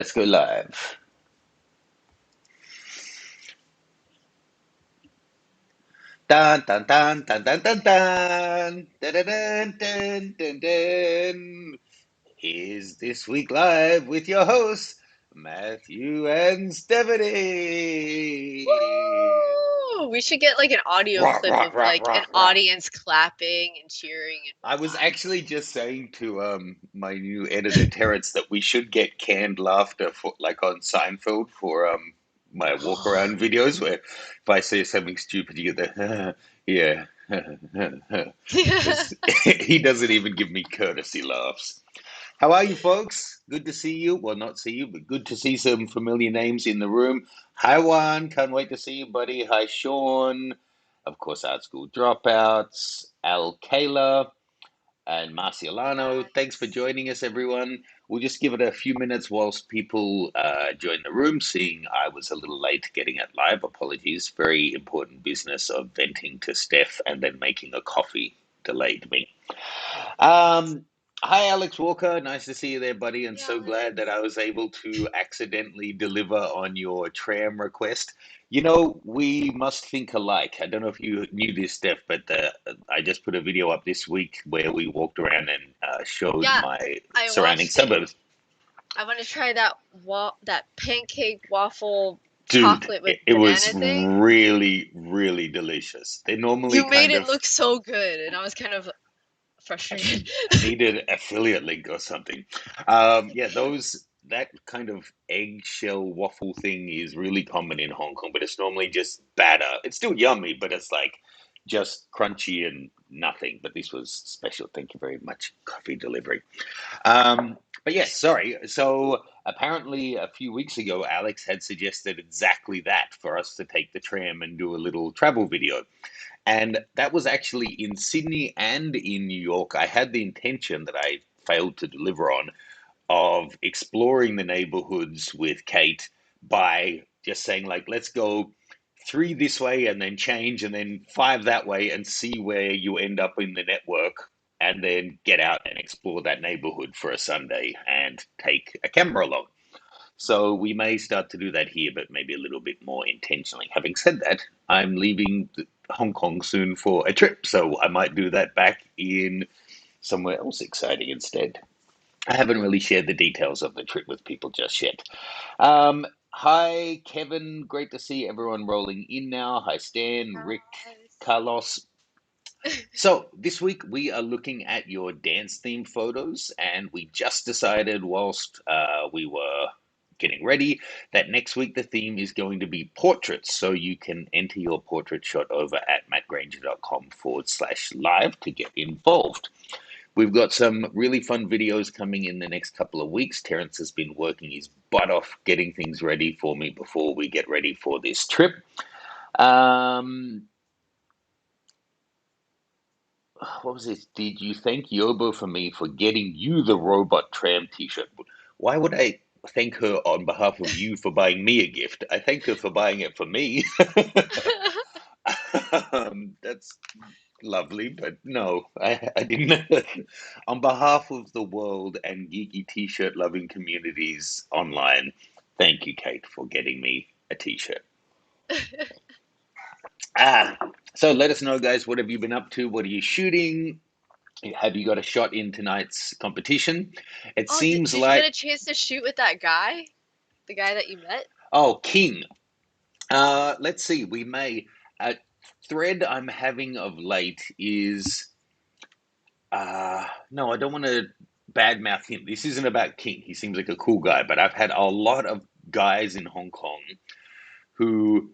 Let's go live. Dun dun dun dun dun dun dun dun dun dun dun dun dun. Here's this week live with your hosts, Matthew and Stephanie. Woo! We should get like an audio Rock, clip rock, of rock, like an rock, rock. audience clapping and cheering and I was whatnot. actually just saying to my new editor Terrence that we should get canned laughter for like on Seinfeld for my walk around videos where if I say something stupid you get the yeah because he doesn't even give me courtesy laughs. How are you folks? Good to see you. Well, not see you, but good to see some familiar names in the room. Hi Juan, can't wait to see you, buddy. Hi Sean. Of course, Art School Dropouts. Al Kayla and Hey Marcialano. Thanks for guys. joining us, everyone. We'll just give it a few minutes whilst people join the room, seeing I was a little late getting it live. Apologies. Very important business of venting to Steph and then making a coffee delayed me. Um, Hi, Alex Walker. Nice to see you there, buddy, and Hey so glad that Alex. I was able to accidentally deliver on your tram request. You know, we must think alike. I don't know if you knew this, Steph, but I just put a video up this week where we walked around and showed Yeah, my I surrounding watched it. suburbs. I want to try that pancake waffle Dude, chocolate with it was banana thing. really, really delicious. They're normally You made kind it of look so good, and I was kind of frustrated. I needed affiliate link or something. Yeah, those that kind of eggshell waffle thing is really common in Hong Kong, but it's normally just batter. It's still yummy, but it's like just crunchy and nothing. But this was special. Thank you very much, coffee delivery. But yes, sorry. So apparently, a few weeks ago, Alex had suggested exactly that for us to take the tram and do a little travel video. And that was actually in Sydney and in New York. I had the intention that I failed to deliver on of exploring the neighborhoods with Kate by just saying, like, let's go three this way and then change and then five that way and see where you end up in the network and then get out and explore that neighborhood for a Sunday and take a camera along. So we may start to do that here, but maybe a little bit more intentionally. Having said that, I'm leaving Hong Kong soon for a trip, so I might do that back in somewhere else exciting instead. I haven't really shared the details of the trip with people just yet. Hi, Kevin. Great to see everyone rolling in now. Hi, Stan, Rick, Guys. Carlos. So, this week we are looking at your dance theme photos, and we just decided whilst we were getting ready that next week the theme is going to be portraits. So, you can enter your portrait shot over at mattgranger.com/live to get involved. We've got some really fun videos coming in the next couple of weeks. Terence has been working his butt off getting things ready for me before we get ready for this trip. Um, what was this? Did you thank Yobo for me for getting you the robot tram t-shirt? Why would I thank her on behalf of you for buying me a gift? I thanked her for buying it for me. That's lovely, but no, I didn't. On behalf of the world and geeky t-shirt loving communities online, thank you, Kate, for getting me a t-shirt. Ah, so let us know, guys. What have you been up to? What are you shooting? Have you got a shot in tonight's competition? It Oh, seems did you get like, a chance to shoot with that guy? The guy that you met? oh, King. Let's see. We may. A thread I'm having of late is, no, I don't want to badmouth him. This isn't about King. He seems like a cool guy, but I've had a lot of guys in Hong Kong who,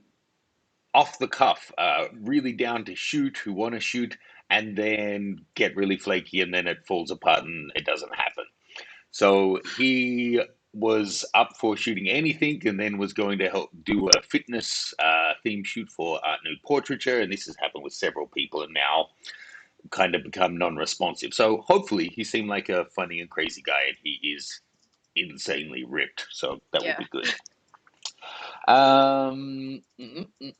off the cuff, really down to shoot, who want to shoot, and then get really flaky, and then it falls apart and it doesn't happen. So he was up for shooting anything and then was going to help do a fitness theme shoot for Art Nude Portraiture. And this has happened with several people and now kind of become non responsive. So hopefully he seemed like a funny and crazy guy and he is insanely ripped. So that will Yeah. be good.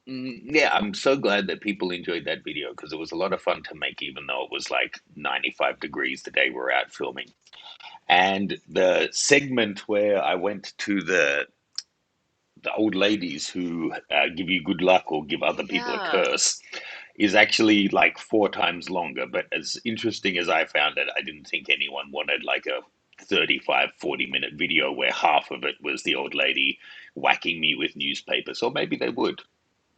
Yeah, I'm so glad that people enjoyed that video because it was a lot of fun to make, even though it was like 95 degrees the day we're out filming. And the segment where I went to the old ladies who give you good luck or give other people a Yeah. curse is actually like 4 times longer. But as interesting as I found it, I didn't think anyone wanted like a 35, 40 minute video where half of it was the old lady whacking me with newspapers. Or maybe they would.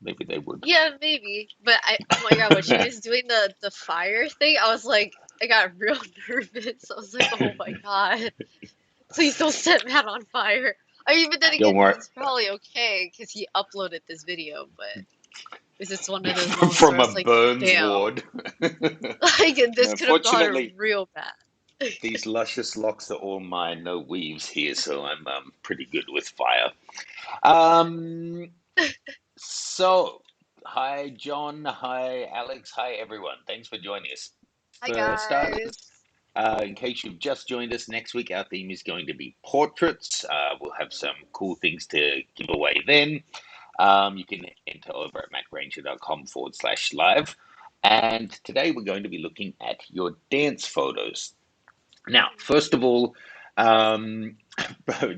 Maybe they would. Yeah, maybe. But oh my God, when she was doing the fire thing, I was like, I got real nervous. I was like, oh my God, please don't set Matt on fire. I mean, but then Don't again, worry. he's probably okay because he uploaded this video. But it's just one of those moments where From it's a like, Burns damn, ward. like this No, could have gone fortunately, real bad. these luscious locks are all mine. No weaves here, so I'm pretty good with fire. Um, so, hi, John. Hi, Alex. Hi, everyone. Thanks for joining us. Hi For guys. starters, in case you've just joined us, next week our theme is going to be portraits. We'll have some cool things to give away then. You can enter over at mattgranger.com/live. And today we're going to be looking at your dance photos. Now, first of all, um,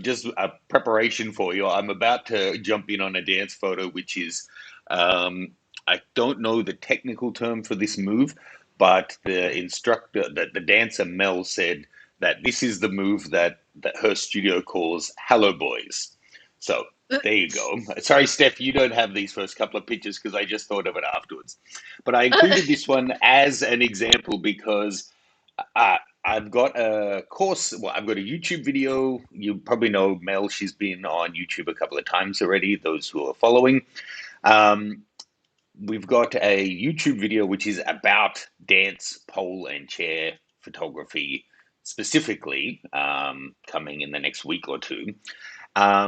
just a preparation for you. I'm about to jump in on a dance photo, which is, I don't know the technical term for this move, but the instructor, the dancer Mel said that this is the move that her studio calls Hello Boys. So there you go. Sorry, Steph, you don't have these first couple of pictures because I just thought of it afterwards. But I included this one as an example because uh, I've got a course. Well, I've got a YouTube video. You probably know Mel. She's been on YouTube a couple of times already. Those who are following, um, we've got a YouTube video which is about dance, pole, and chair photography specifically, coming in the next week or two.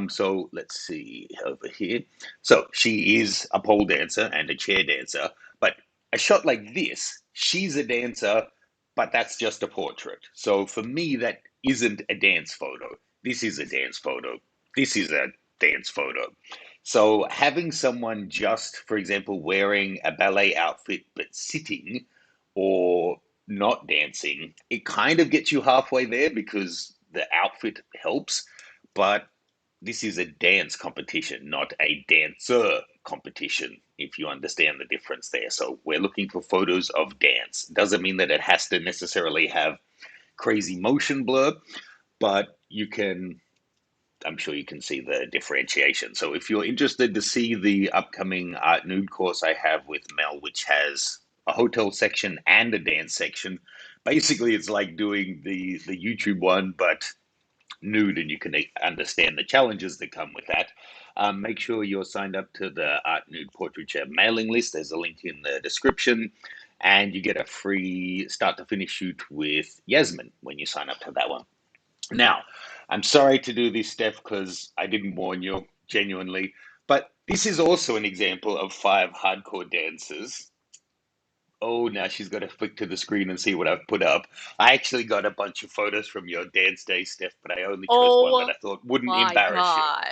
So let's see over here. So she is a pole dancer and a chair dancer, but a shot like this, she's a dancer, but that's just a portrait. So for me, that isn't a dance photo. This is a dance photo. This is a dance photo. So having someone just, for example, wearing a ballet outfit but sitting or not dancing, it kind of gets you halfway there because the outfit helps. But this is a dance competition, not a dancer competition, if you understand the difference there. So we're looking for photos of dance. Doesn't mean that it has to necessarily have crazy motion blur, but you can, I'm sure you can see the differentiation. So if you're interested to see the upcoming art nude course I have with Mel, which has a hotel section and a dance section, basically it's like doing the YouTube one, but nude, and you can understand the challenges that come with that. Make sure you're signed up to the Art Nude Portraiture mailing list. There's a link in the description, and you get a free start to finish shoot with Yasmin when you sign up to that one. Now, I'm sorry to do this, Steph, because I didn't warn you, genuinely, but this is also an example of 5 hardcore dancers. Oh, now she's got to flick to the screen and see what I've put up. I actually got a bunch of photos from your dance day, Steph, but I only chose one that Oh I thought wouldn't my embarrass you. God.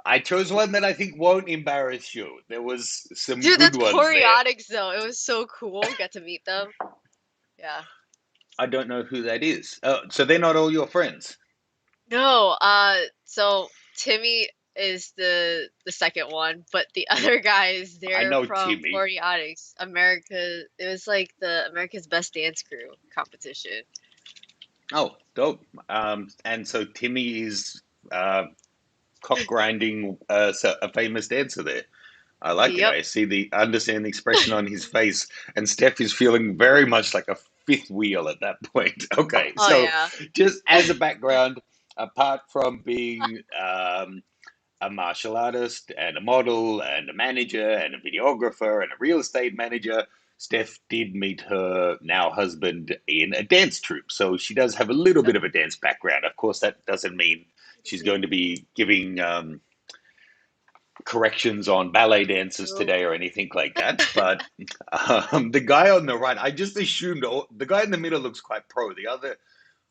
I chose one that I think won't embarrass you. There was some Dude, good that's ones there. choreotics though. It was so cool. Got to meet them. Yeah. I don't know who that is. Oh, so they're not all your friends. No, so Timmy is the second one, but the other guys, I they're know from Timmy. Choreotics, America. It was like the America's Best Dance Crew competition. Oh, dope. And so Timmy is cock grinding a famous dancer there. I like it. Yep. I see the understand the expression on his face, and Steph is feeling very much like a fifth wheel at that point. Okay, Oh so yeah. just as a background, apart from being a martial artist and a model and a manager and a videographer and a real estate manager, Steph did meet her now husband in a dance troupe. So she does have a little Yep. bit of a dance background. Of course, that doesn't mean she's Mhm. going to be giving corrections on ballet dancers Nope. today or anything like that. But the guy on the right, I just assumed the guy in the middle looks quite pro.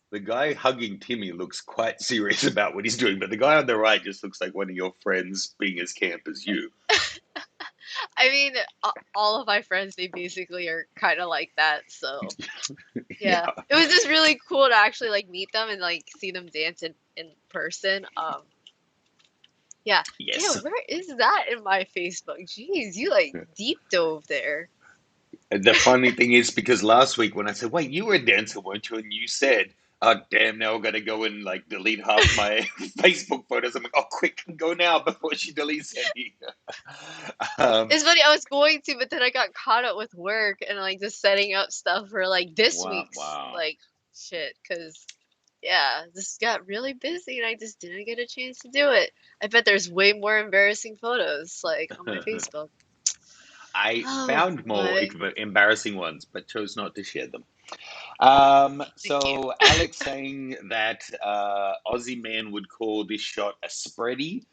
The guy hugging Timmy looks quite serious about what he's doing, but the guy on the right just looks like one of your friends being as camp as you. I mean, all of my friends, they basically are kind of like that. So yeah, Yeah. it was just really cool to actually like meet them and like see them dance in person. Yeah. Yes. Damn, where is that in my Facebook? Jeez, you like deep dove there. The funny thing is because last week when I said, "Wait, you were a dancer, weren't you?" and you said, "Oh damn, now I've got to go and like delete half my Facebook photos." I'm like, "Oh, quick, go now before she deletes any." um, It's funny, I was going to, but then I got caught up with work and like just setting up stuff for like this wow, week's wow. like shit, because yeah, this got really busy and I just didn't get a chance to do it. I bet there's way more embarrassing photos like on my Facebook. I Oh found more boy. embarrassing ones, but chose not to share them. Thank you. So Alex saying that Aussie Man would call this shot a spready.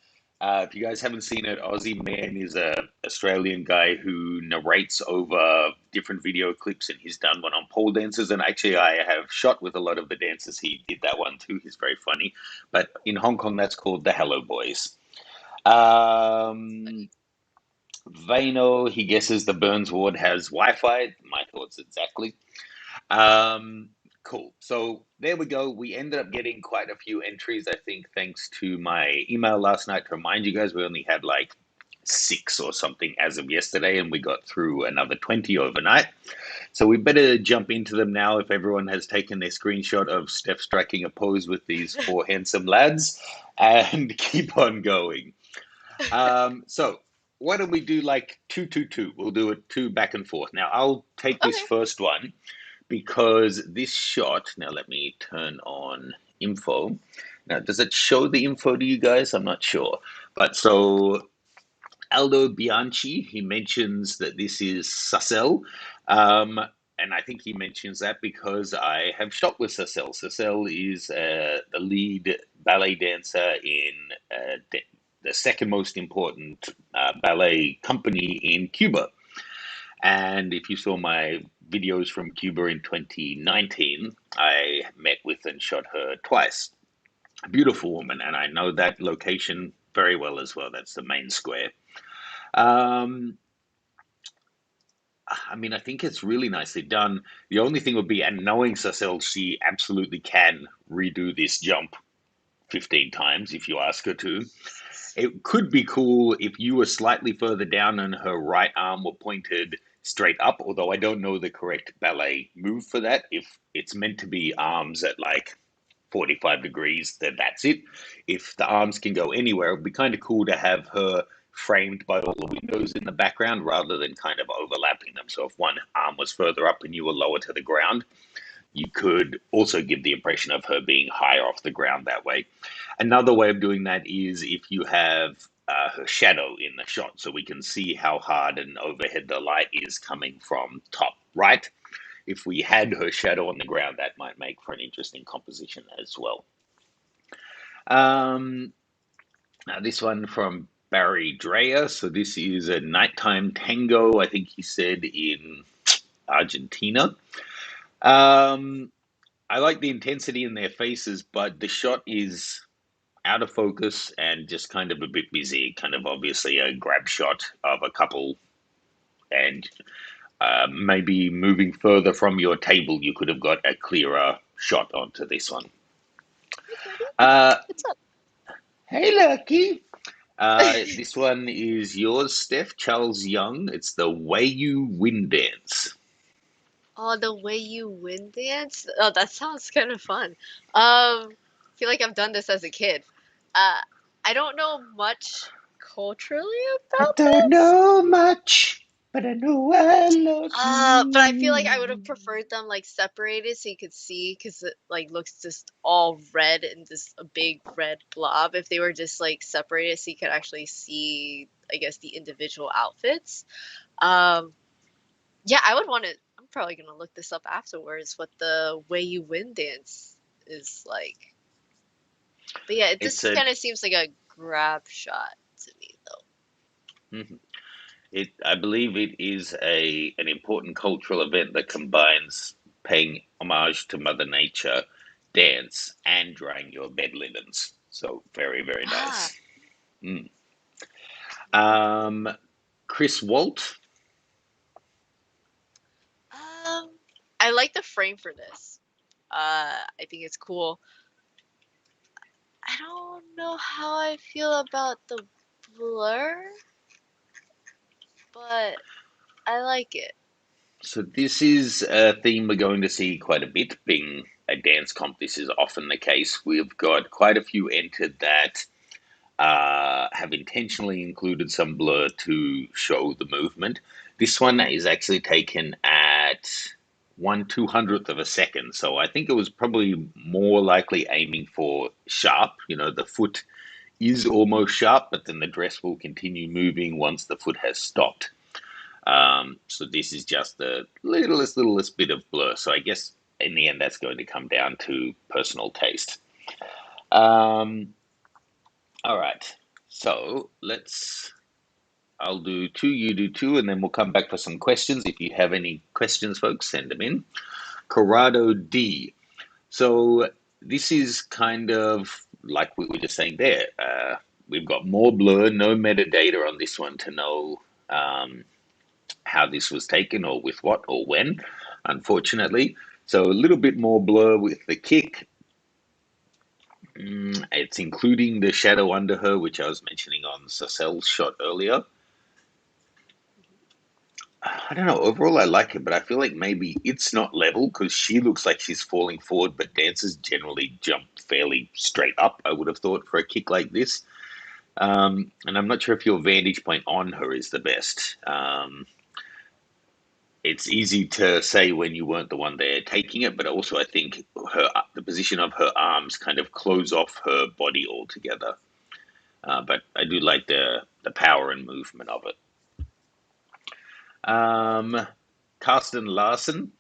If you guys haven't seen it, Aussie Man is a Australian guy who narrates over different video clips, and he's done one on pole dancers. And actually, I have shot with a lot of the dancers. He did that one too. He's very funny. But in Hong Kong, that's called the Hello Boys. Um, Funny. Vano, he guesses the Burns ward has Wi-Fi. My thoughts exactly. Um, cool. So there we go. We ended up getting quite a few entries, I think, thanks to my email last night to remind you guys we only had like six or something as of yesterday, and we got through another 20 overnight. So we better jump into them now if everyone has taken their screenshot of Steph striking a pose with these four handsome lads and keep on going. So why don't we do like two, two, two? We'll do it two back and forth. Now I'll take this Okay. first one because this shot, now let me turn on info. Now, does it show the info to you guys? I'm not sure. But so Aldo Bianchi, he mentions that this is Sassel. Um, and I think he mentions that because I have shot with Sassel. Sassel is the lead ballet dancer in the second most important ballet company in Cuba. And if you saw my videos from Cuba in 2019, I met with and shot her twice. A beautiful woman, and I know that location very well as well. That's the main square. Um, I mean, I think it's really nicely done. The only thing would be, and knowing Cecile, she absolutely can redo this jump 15 times if you ask her to. Jesus. It could be cool if you were slightly further down and her right arm were pointed straight up, although I don't know the correct ballet move for that. If it's meant to be arms at like 45 degrees, then that's it. If the arms can go anywhere, it'd be kind of cool to have her framed by all the windows in the background rather than kind of overlapping them. So if one arm was further up and you were lower to the ground, you could also give the impression of her being higher off the ground that way. Another way of doing that is if you have her shadow in the shot, so we can see how hard and overhead the light is coming from top right. If we had her shadow on the ground, that might make for an interesting composition as well. Um, Now this one from Barry Dreyer. So this is a nighttime tango, I think he said, in Argentina. Um, I like the intensity in their faces, but the shot is out of focus and just kind of a bit busy. Kind of obviously a grab shot of a couple, and maybe moving further from your table, you could have got a clearer shot onto this one. Hey, buddy. Uh, What's up? hey, Lucky. This one is yours, Steph. Charles Young. It's the Way You Win Dance. Oh, the way you wind dance? Oh, that sounds kind of fun. I feel like I've done this as a kid. Uh, I don't know much culturally I about don't this. know much, but I know I love But I feel like I would have you. preferred them like separated so you could see because it like looks just all red and just a big red blob. If they were just like separated so you could actually see, I guess, the individual outfits. Um, yeah, I would want to. I'm probably gonna look this up afterwards. What the way you win dance is like. But yeah, it It's just a kind of seems like a grab shot to me, though. mhm. It. I believe it is a an important cultural event that combines paying homage to Mother Nature, dance, and drying your bed linens. So very, very Ah, nice. Mm. very cool. Um, Chris Walt. Um, I like the frame for this. I think it's cool. I don't know how I feel about the blur, but I like it. So this is a theme we're going to see quite a bit. Being a dance comp, this is often the case. We've got quite a few entered that have intentionally included some blur to show the movement. This one is actually taken at 1/200th of a second, so I think it was probably more likely aiming for sharp. You know, the foot is almost sharp, but then the dress will continue moving once the foot has stopped. So this is just the littlest bit of blur. So I guess in the end, that's going to come down to personal taste. Um, all right. So I'll do two, you do two, and then we'll come back for some questions. If you have any questions, folks, send them in. Corrado D. So this is kind of like we were just saying there. We've got more blur, no metadata on this one to know how this was taken or with what or when, unfortunately. So a little bit more blur with the kick. It's including the shadow under her, which I was mentioning on Sacel's shot earlier. I don't know. Overall, I like it, but I feel like maybe it's not level because she looks like she's falling forward, but dancers generally jump fairly straight up, I would have thought, for a kick like this. And I'm not sure if your vantage point on her is the best. It's easy to say when you weren't the one there taking it, but also I think the position of her arms kind of close off her body altogether. But I do like the power and movement of it. Carsten Larson.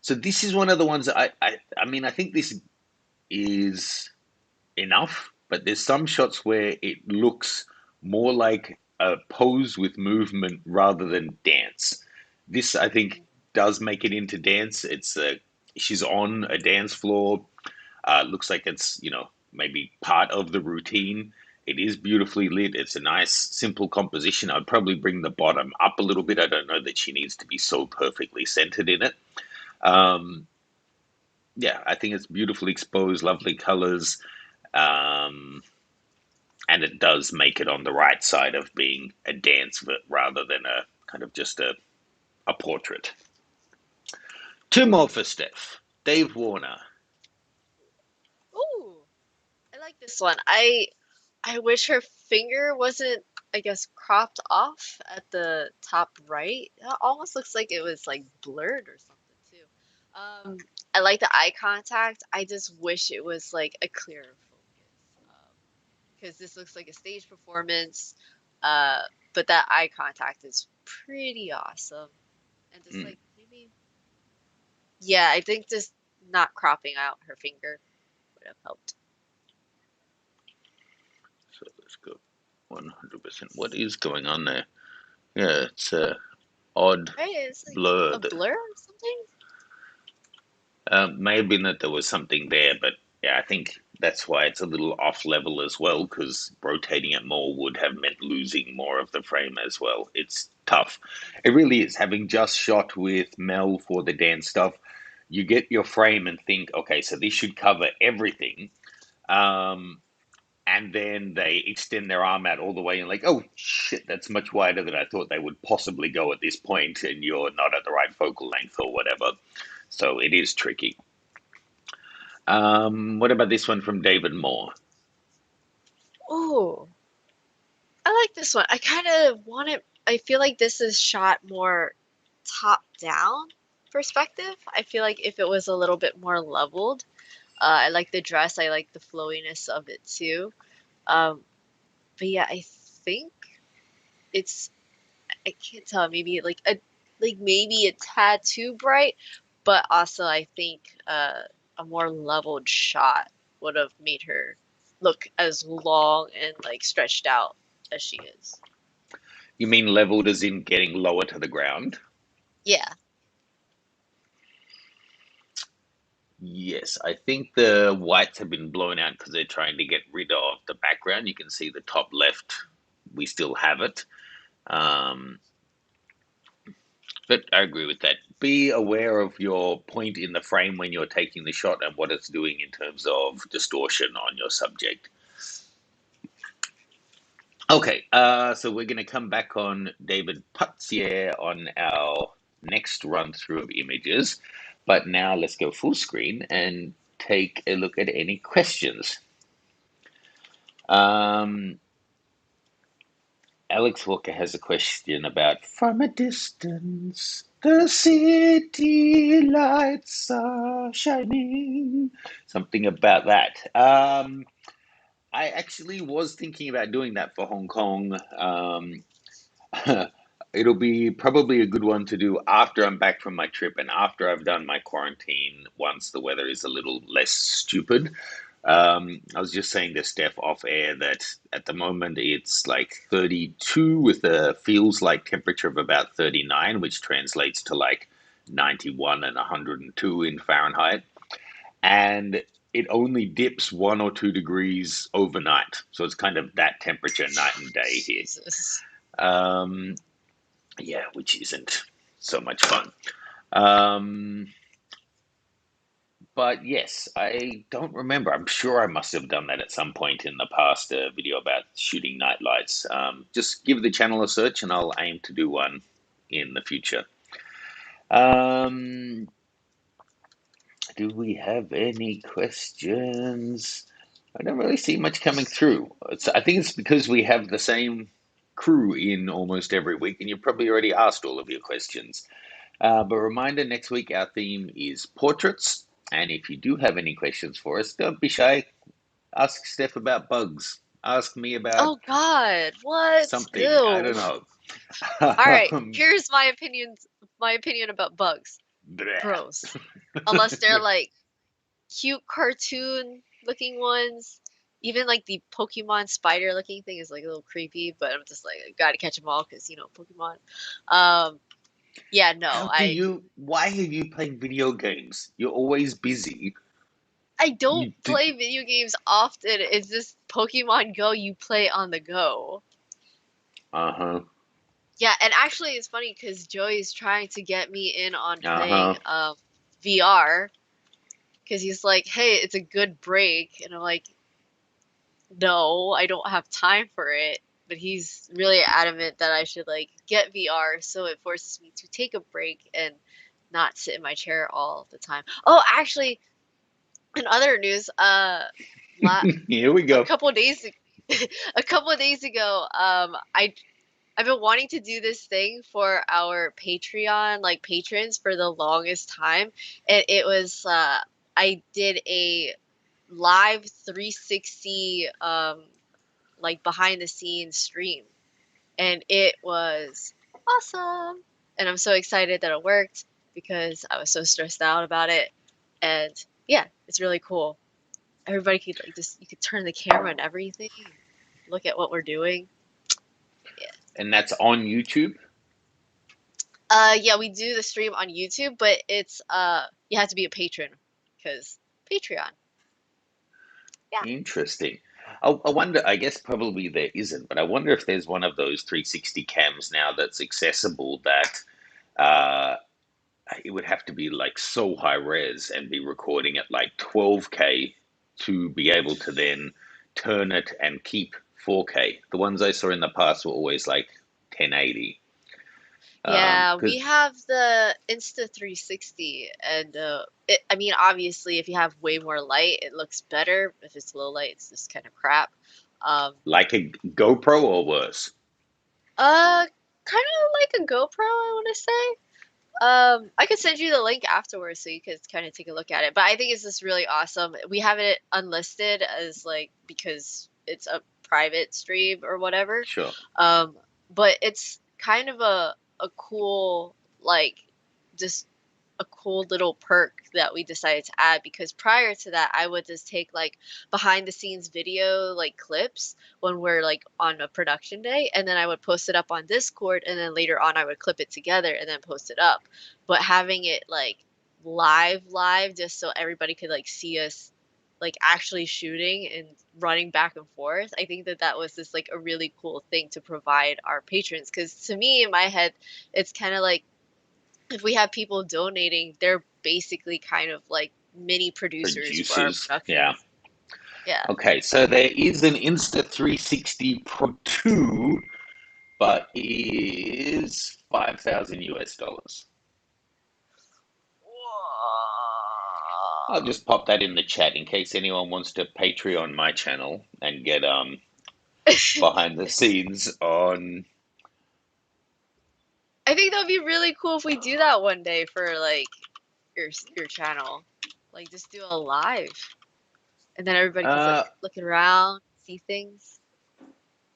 So this is one of the ones that I mean, I think this is enough, but there's some shots where it looks more like a pose with movement rather than dance. This, I think, does make it into dance. It's she's on a dance floor. Looks like it's maybe part of the routine. It is beautifully lit. It's a nice, simple composition. I'd probably bring the bottom up a little bit. I don't know that she needs to be so perfectly centered in it. Um, yeah, I think it's beautifully exposed, lovely colors, um, and it does make it on the right side of being a dance rather than a kind of just a portrait. Two more for Steph. Dave Warner. Ooh, I like this one. I wish her finger wasn't, I guess, cropped off at the top right. It almost looks like it was like blurred or something too. Um, I like the eye contact. I just wish it was like a clearer focus. Because this looks like a stage performance. Uh, but that eye contact is pretty awesome. And just Mm. like maybe, yeah, I think just not cropping out her finger would have helped. So let's go 100%. What is going on there? Yeah, it's a odd Right? It's like blur. a blur or something. May have been that there was something there, but yeah, I think that's why it's a little off level as well, because rotating it more would have meant losing more of the frame as well. It's tough. It really is. Having just shot with Mel for the dance stuff, you get your frame and think, okay, so this should cover everything. Um, and then they extend their arm out all the way and like, oh shit, that's much wider than I thought they would possibly go at this point, and you're not at the right focal length or whatever. So it is tricky. What about this one from David Moore? Oh, I like this one. I kind of want it. I feel like this is shot more top down perspective. I feel like if it was a little bit more leveled, I like the dress. I like the flowiness of it too. Um, but yeah, I think it's. I can't tell. Maybe like maybe a tad too bright, but also I think a more leveled shot would have made her look as long and like stretched out as she is. You mean leveled as in getting lower to the ground? Yeah. Yes, I think the whites have been blown out because they're trying to get rid of the background. You can see the top left, we still have it. Um, but I agree with that. Be aware of your point in the frame when you're taking the shot and what it's doing in terms of distortion on your subject. Okay, so we're going to come back on David Putzier on our next run through of images. But now let's go full screen and take a look at any questions. Um, Alex Walker has a question about from a distance, the city lights are shining. Something about that. I actually was thinking about doing that for Hong Kong. It'll be probably a good one to do after I'm back from my trip and after I've done my quarantine once the weather is a little less stupid. I was just saying to Steph off air that at the moment it's like 32 with a feels like temperature of about 39, which translates to like 91 and 102 in Fahrenheit. And it only dips 1 or 2 degrees overnight. So it's kind of that temperature night and day here. Jesus. Um, yeah, which isn't so much fun. Um, but yes, I don't remember. I'm sure I must have done that at some point in the past, a video about shooting night lights. Just give the channel a search and I'll aim to do one in the future. Um, do we have any questions? I don't really see much coming through. I think it's because we have the same crew in almost every week, and you've probably already asked all of your questions. But reminder, next week our theme is portraits. And if you do have any questions for us, don't be shy. Ask Steph about bugs. Ask me about Oh God, what? something. I Ew. don't know. All right, here's my opinions. My opinion about bugs. Bleh. Gross. Unless they're like cute cartoon looking ones. Even like the Pokemon spider looking thing is like a little creepy, but I'm just like, I gotta catch them all because, you know, Pokemon. Um, yeah, no, Why are you playing video games? You're always busy. I don't You do, play video games often. It's just Pokemon Go you play on the go. uh-huh, Yeah, and actually it's funny because Joey's trying to get me in on playing uh-huh. VR because he's like, hey, it's a good break. And I'm like, no, I don't have time for it. But he's really adamant that I should like get VR, so it forces me to take a break and not sit in my chair all the time. Oh, actually, in other news, la Here we a go. couple of days a couple of days ago, I've been wanting to do this thing for our Patreon like patrons for the longest time, and it was I did a live 360 like behind the scenes stream, and it was awesome. And I'm so excited that it worked because I was so stressed out about it. And yeah, it's really cool. Everybody could like just you could turn the camera and everything, look at what we're doing. Yeah. And that's on YouTube? Yeah, we do the stream on YouTube, but it's you have to be a patron because Patreon. Yeah. Interesting. I wonder, I guess probably there isn't, but I wonder if there's one of those 360 cams now that's accessible that uh, it would have to be like so high res and be recording at like 12K to be able to then turn it and keep 4K. The ones I saw in the past were always like 1080. Yeah, we Because have the Insta 360, and I mean, obviously, if you have way more light, it looks better. If it's low light, it's just kind of crap. Um, like a GoPro or worse. kind of like a GoPro, I want to say. I could send you the link afterwards so you could kind of take a look at it. But I think it's just really awesome. We have it unlisted as like because it's a private stream or whatever. Sure. Um, but it's kind of a cool like just a cool little perk that we decided to add because prior to that I would just take like behind the scenes video like clips when we're like on a production day, and then I would post it up on Discord, and then later on I would clip it together and then post it up. But having it like live just so everybody could like see us like actually shooting and running back and forth. I think that that was just like a really cool thing to provide our patrons. Because to me, in my head, it's kind of like if we have people donating, they're basically kind of like mini producers for our Producers, yeah. productions. Yeah. Okay, so there is an Insta 360 Pro 2, but is 5,000 US dollars. I'll just pop that in the chat in case anyone wants to Patreon my channel and get behind the scenes on. I think that would be really cool if we do that one day for like your channel. Like just do a live. And then everybody can like Uh, look around, see things.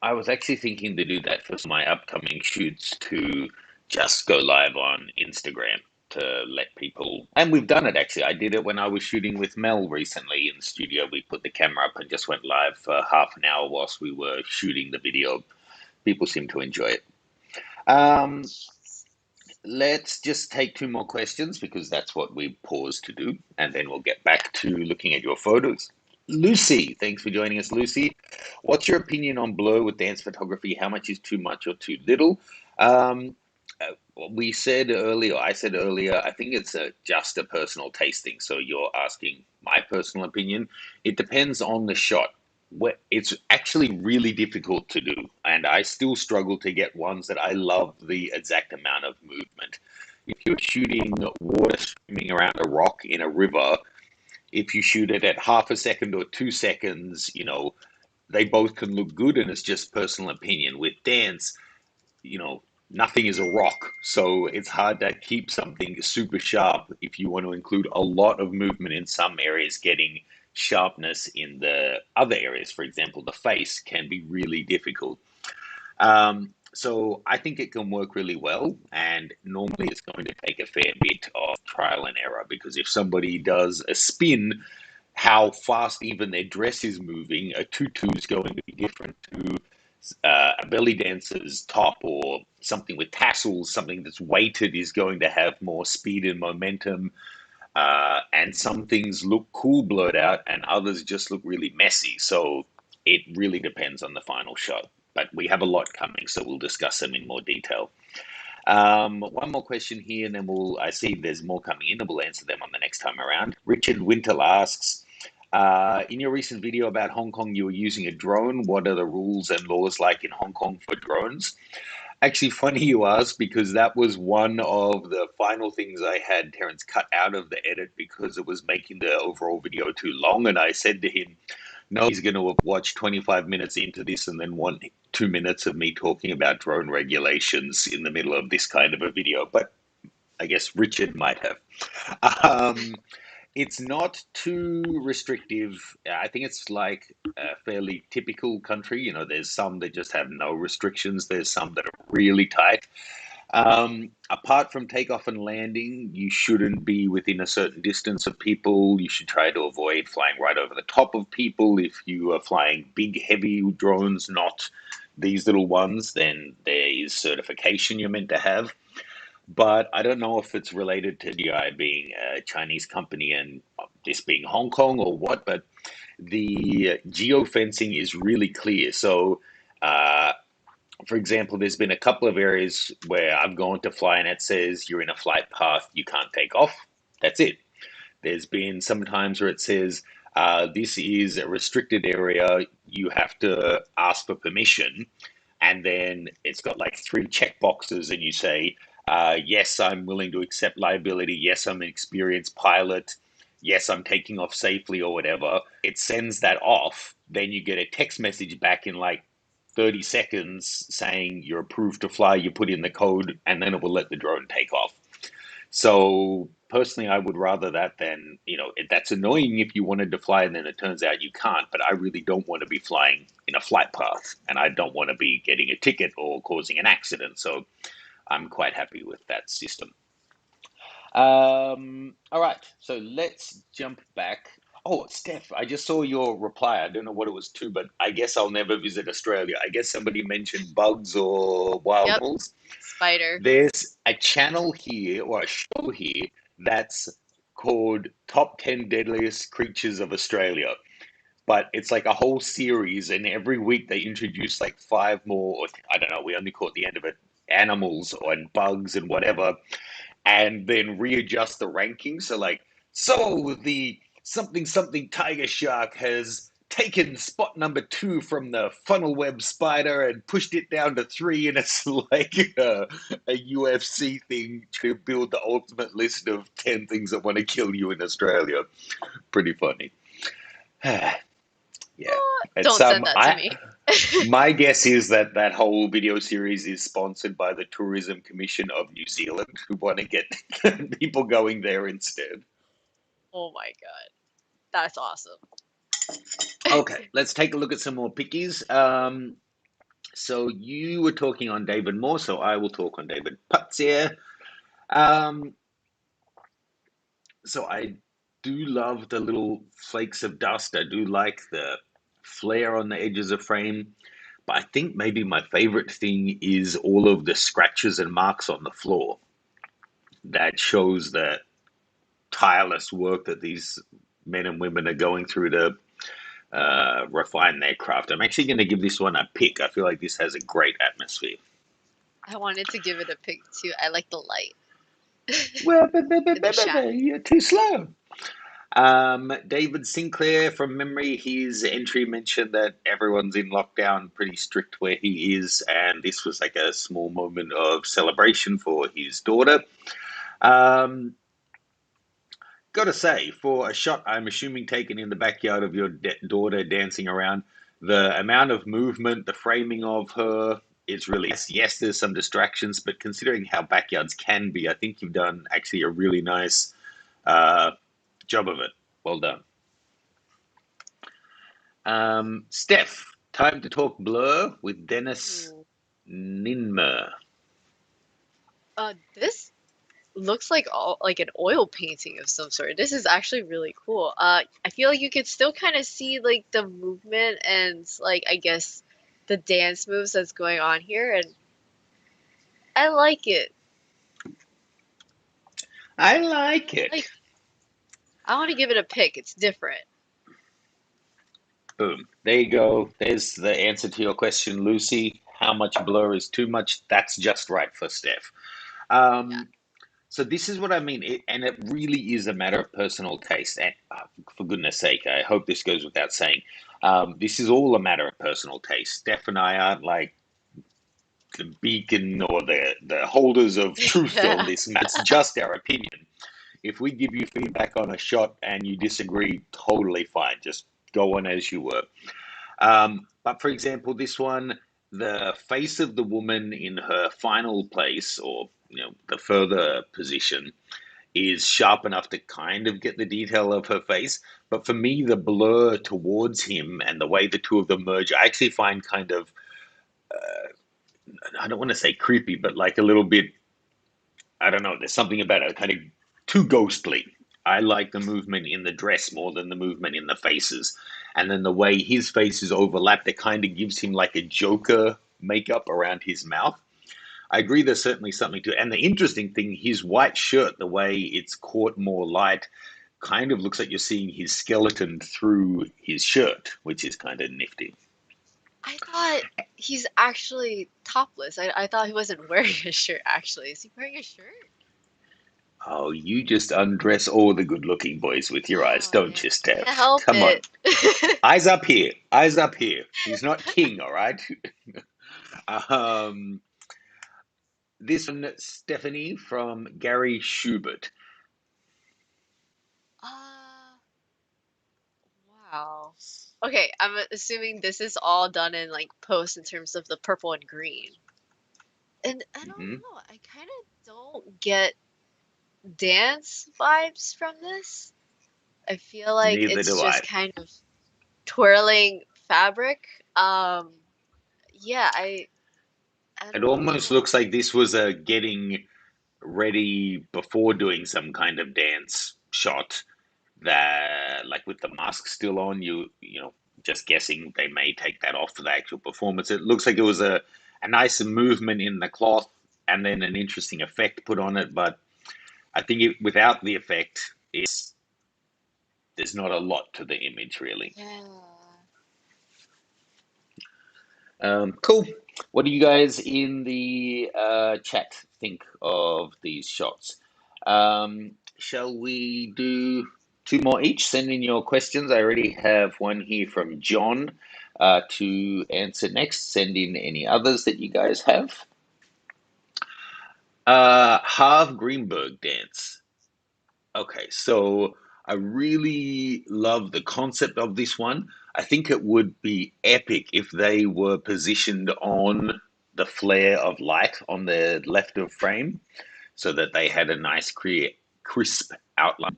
I was actually thinking to do that for my upcoming shoots to just go live on Instagram to let people, and we've done it actually. I did it when I was shooting with Mel recently in the studio. We put the camera up and just went live for half an hour whilst we were shooting the video. People seem to enjoy it. Um, let's just take two more questions because that's what we paused to do, and then we'll get back to looking at your photos. Lucy, thanks for joining us, Lucy. What's your opinion on blur with dance photography? How much is too much or too little? Um, we said earlier, I said earlier, I think it's just a personal tasting. So you're asking my personal opinion. It depends on the shot. It's actually really difficult to do, and I still struggle to get ones that I love the exact amount of movement. If you're shooting water streaming around a rock in a river, if you shoot it at half a second or 2 seconds, they both can look good, and it's just personal opinion. With dance, nothing is a rock, so it's hard to keep something super sharp if you want to include a lot of movement in some areas. Getting sharpness in the other areas, for example, the face, can be really difficult. So I think it can work really well, and normally it's going to take a fair bit of trial and error because if somebody does a spin, how fast even their dress is moving, a tutu is going to be different to a belly dancer's top, or something with tassels, something that's weighted is going to have more speed and momentum. And some things look cool blurred out, and others just look really messy. So it really depends on the final shot. But we have a lot coming, so we'll discuss them in more detail. One more question here, and then I see there's more coming in, and we'll answer them on the next time around. Richard Wintle asks, in your recent video about Hong Kong, you were using a drone. What are the rules and laws like in Hong Kong for drones? Actually, funny you ask, because that was one of the final things I had Terence cut out of the edit because it was making the overall video too long. And I said to him, no, he's going to watch 25 minutes into this and then want 2 minutes of me talking about drone regulations in the middle of this kind of a video. But I guess Richard might have. Um, it's not too restrictive. I think it's like a fairly typical country. There's some that just have no restrictions. There's some that are really tight. Apart from takeoff and landing, you shouldn't be within a certain distance of people. You should try to avoid flying right over the top of people. If you are flying big, heavy drones, not these little ones, then there is certification you're meant to have. But I don't know if it's related to DI being a Chinese company and this being Hong Kong or what, but the geofencing is really clear. So, uh, for example, there's been a couple of areas where I've gone to fly and it says you're in a flight path, you can't take off. That's it. There's been some times where it says this is a restricted area, you have to ask for permission, and then it's got like three check boxes, and you say, yes, I'm willing to accept liability. Yes, I'm an experienced pilot. Yes, I'm taking off safely, or whatever. It sends that off. Then you get a text message back in like 30 seconds saying you're approved to fly. You put in the code, and then it will let the drone take off. So personally, I would rather that than, that's annoying if you wanted to fly and then it turns out you can't, but I really don't want to be flying in a flight path and I don't want to be getting a ticket or causing an accident. So I'm quite happy with that system. All right, so let's jump back. Oh, Steph, I just saw your reply. I don't know what it was to, but I guess I'll never visit Australia. I guess somebody mentioned bugs or wild Yep, animals. spider. There's a channel here or a show here that's called Top 10 Deadliest Creatures of Australia. But it's like a whole series, and every week they introduce like five more, or I don't know, we only caught the end of it, animals and bugs and whatever, and then readjust the rankings. So like, so the something something tiger shark has taken spot number two from the funnel web spider and pushed it down to three, and it's like a UFC thing to build the ultimate list of 10 things that want to kill you in Australia. Pretty funny. Yeah, it's Don't send that to I me. my guess is that that whole video series is sponsored by the Tourism Commission of New Zealand, who want to get people going there instead. Oh my god. That's awesome. Okay, let's take a look at some more pickies. So you were talking on David Moore, so I will talk on David Putz here. Um, so I do love the little flakes of dust. I do like the flare on the edges of frame. But I think maybe my favorite thing is all of the scratches and marks on the floor. That shows the tireless work that these men and women are going through to refine their craft. I'm actually going to give this one a pick. I feel like this has a great atmosphere. I wanted to give it a pick too. I like the light Well, and the shadow. you're too slow. David Sinclair, from memory, his entry mentioned that everyone's in lockdown, pretty strict where he is, and this was like a small moment of celebration for his daughter. Um, Gotta say, for a shot, I'm assuming taken in the backyard of your daughter dancing around, the amount of movement, the framing of her is really yes. There's some distractions, but considering how backyards can be, I think you've done actually a really nice uh, job of it. Well done. Steph, time to talk Blur with Dennis Ooh. Ninmer. This looks like like an oil painting of some sort. This is actually really cool. I feel like you could still kind of see like the movement and like I guess the dance moves that's going on here, and I like it. I like I like. it. I want to give it a pick. It's different. Boom. There you go. There's the answer to your question, Lucy. How much blur is too much? That's just right for Steph. Yeah. Um, so this is what I mean, and it really is a matter of personal taste. And for goodness sake, I hope this goes without saying. This is all a matter of personal taste. Steph and I aren't like the beacon or the holders of truth on this. It's just our opinion. If we give you feedback on a shot and you disagree, totally fine. Just go on as you were. But for example, this one, the face of the woman in her final place, or the further position, is sharp enough to kind of get the detail of her face. But for me, the blur towards him and the way the two of them merge, I actually find kind of, I don't want to say creepy, but like a little bit, I don't know, there's something about it kind of too ghostly. I like the movement in the dress more than the movement in the faces. And then the way his face is overlapped, it kind of gives him like a Joker makeup around his mouth. I agree there's certainly something to it. And the interesting thing, his white shirt, the way it's caught more light, kind of looks like you're seeing his skeleton through his shirt, which is kind of nifty. I thought he's actually topless. I thought he wasn't wearing a shirt, actually. Is he wearing a shirt? Oh, you just undress all the good looking boys with your eyes, Oh don't man, you, I can't Steph? help Come on. it. Eyes up here. Eyes up here. He's not king, all right? um, this one, Stephanie from Gary Schubert. Uh, wow. Okay, I'm assuming this is all done in like post in terms of the purple and green. And I don't Hmm. know, I kind of don't get dance vibes from this. I feel like Neither it's do just I. kind of twirling fabric. Yeah, I It don't almost know. looks like this was a getting ready before doing some kind of dance shot that, like with the mask still on, just guessing they may take that off for the actual performance. It looks like it was a nice movement in the cloth and then an interesting effect put on it, but I think without the effect, it's there's not a lot to the image really. Yeah. Cool. What do you guys in the chat think of these shots? Shall we do two more each? Send in your questions. I already have one here from John to answer next. Send in any others that you guys have. Harv Greenberg dance. Okay, so I really love the concept of this one. I think it would be epic if they were positioned on the flare of light on the left of frame so that they had a nice, clear, crisp outline.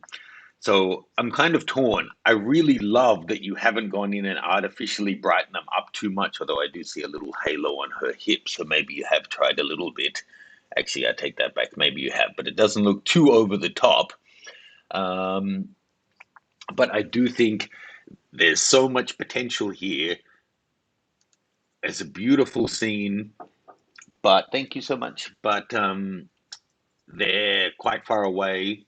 So I'm kind of torn. I really love that you haven't gone in and artificially brightened them up too much, although I do see a little halo on her hip, so maybe you have tried a little bit. Actually, I take that back. Maybe you have, but it doesn't look too over the top. Um, but I do think there's so much potential here. It's a beautiful scene, but thank you so much. But they're quite far away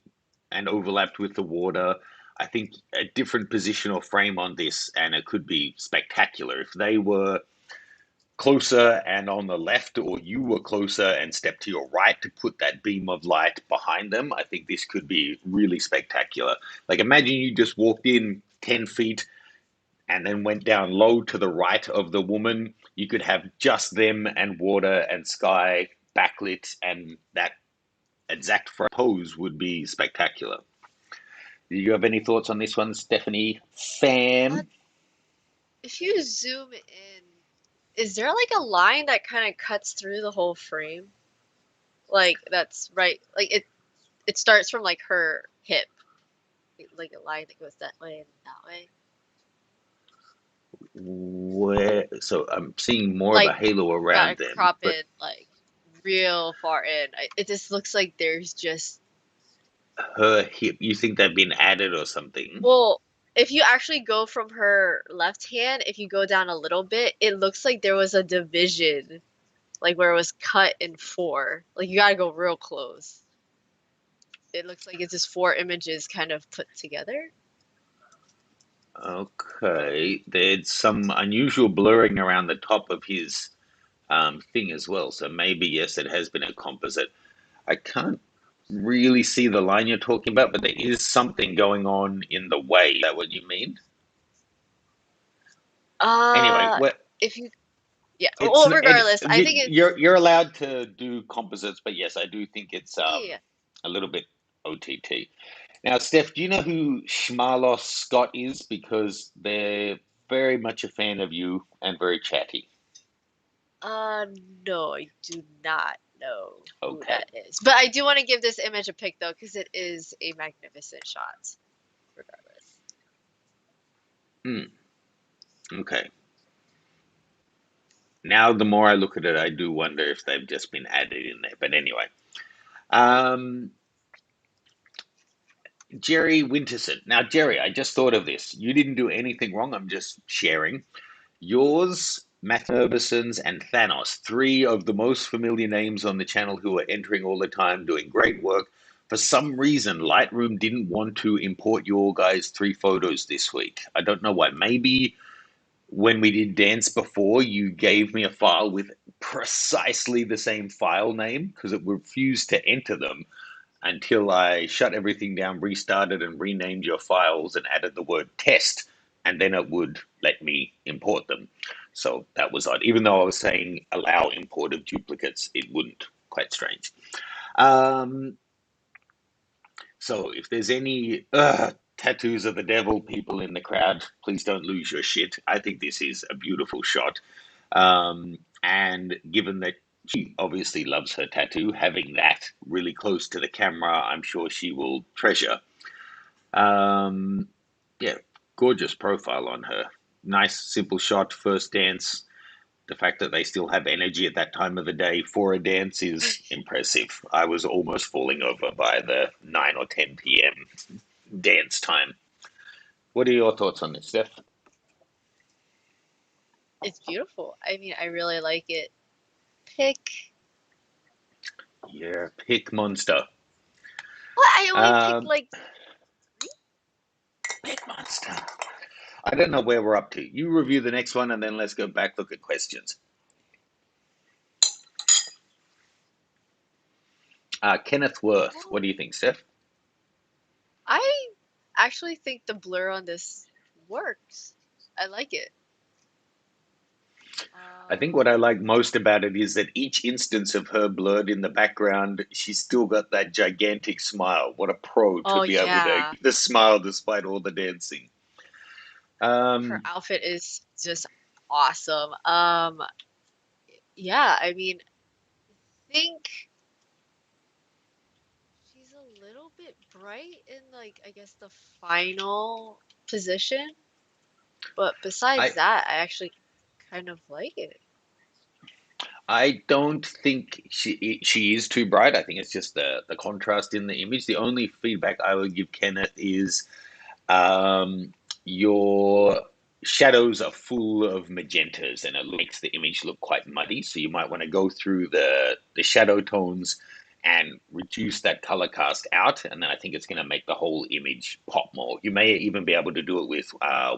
and overlapped with the water. I think a different position or frame on this, and it could be spectacular. If they were closer and on the left, or you were closer and stepped to your right to put that beam of light behind them, I think this could be really spectacular. Like, imagine you just walked in 10 feet and then went down low to the right of the woman. You could have just them and water and sky backlit, and that exact pose would be spectacular. Do you have any thoughts on this one, Stephanie Uh, Fan? if you zoom in, is there like a line that kind of cuts through the whole frame? Like that's right. Like it starts from like her hip, like a line that goes that way and that way. Where, so I'm seeing more of a Like halo gotta around them, crop but it like real far in. It just looks like there's just her hip, you think they've been added or something? well, if you actually go from her left hand, if you go down a little bit, it looks like there was a division, like where it was cut in four. Like you gotta go real close. It looks like it's just four images kind of put together. Okay, there's some unusual blurring around the top of his thing as well. So maybe, yes, it has been a composite. I can't really see the line you're talking about, but there is something going on in the way. Is that what you mean? Anyway, Uh, well, if you, yeah, it's well, regardless, I think it's, you're allowed to do composites, but yes, I do think it's yeah. a little bit OTT. Now, Steph, do you know who Schmarlos Scott is? Because they're very much a fan of you and very chatty. Uh, no, I do not know who Okay. that is. But I do want to give this image a pick though, because it is a magnificent shot, regardless. Hmm. Okay. Now, the more I look at it, I do wonder if they've just been added in there. But anyway, um, Jerry Winterson. Now, Jerry, I just thought of this. You didn't do anything wrong. I'm just sharing. Yours, Matt Herbison's, and Thanos, three of the most familiar names on the channel who are entering all the time, doing great work. For some reason, Lightroom didn't want to import your guys' three photos this week. I don't know why. Maybe when we did dance before, you gave me a file with precisely the same file name because it refused to enter them until I shut everything down, restarted, and renamed your files and added the word test, and then it would let me import them. So that was odd. Even though I was saying allow import of duplicates, it wouldn't. Quite strange. Um, so if there's any tattoos of the devil people in the crowd, please don't lose your shit. I think this is a beautiful shot. And given that she obviously loves her tattoo, having that really close to the camera, I'm sure she will treasure. Um, yeah, gorgeous profile on her. Nice, simple shot, first dance. The fact that they still have energy at that time of the day for a dance is impressive. I was almost falling over by the 9 or 10 p.m. dance time. What are your thoughts on this, Steph? It's beautiful. I mean, I really like it. Pick. Yeah, pick monster. Well, I only pick Um, like Big monster. I don't know where we're up to. You review the next one, and then let's go back, look at questions. Kenneth Worth, what do you think, Steph? I actually think the blur on this works. I like it. I think what I Um, like most about it is that each instance of her blurred in the background, she's still got that gigantic smile. What a pro to oh be able to yeah, keep the smile despite all the dancing. her Um, outfit is just awesome. Yeah, I mean, I think she's a little bit bright in like I guess the final position, but besides I that, I actually kind of like it. I don't think she is too bright. I think it's just the contrast in the image. The only feedback I would give Kenneth is Um, your shadows are full of magentas and it makes the image look quite muddy. So you might want to go through the shadow tones and reduce that color cast out. And then I think it's going to make the whole image pop more. You may even be able to do it with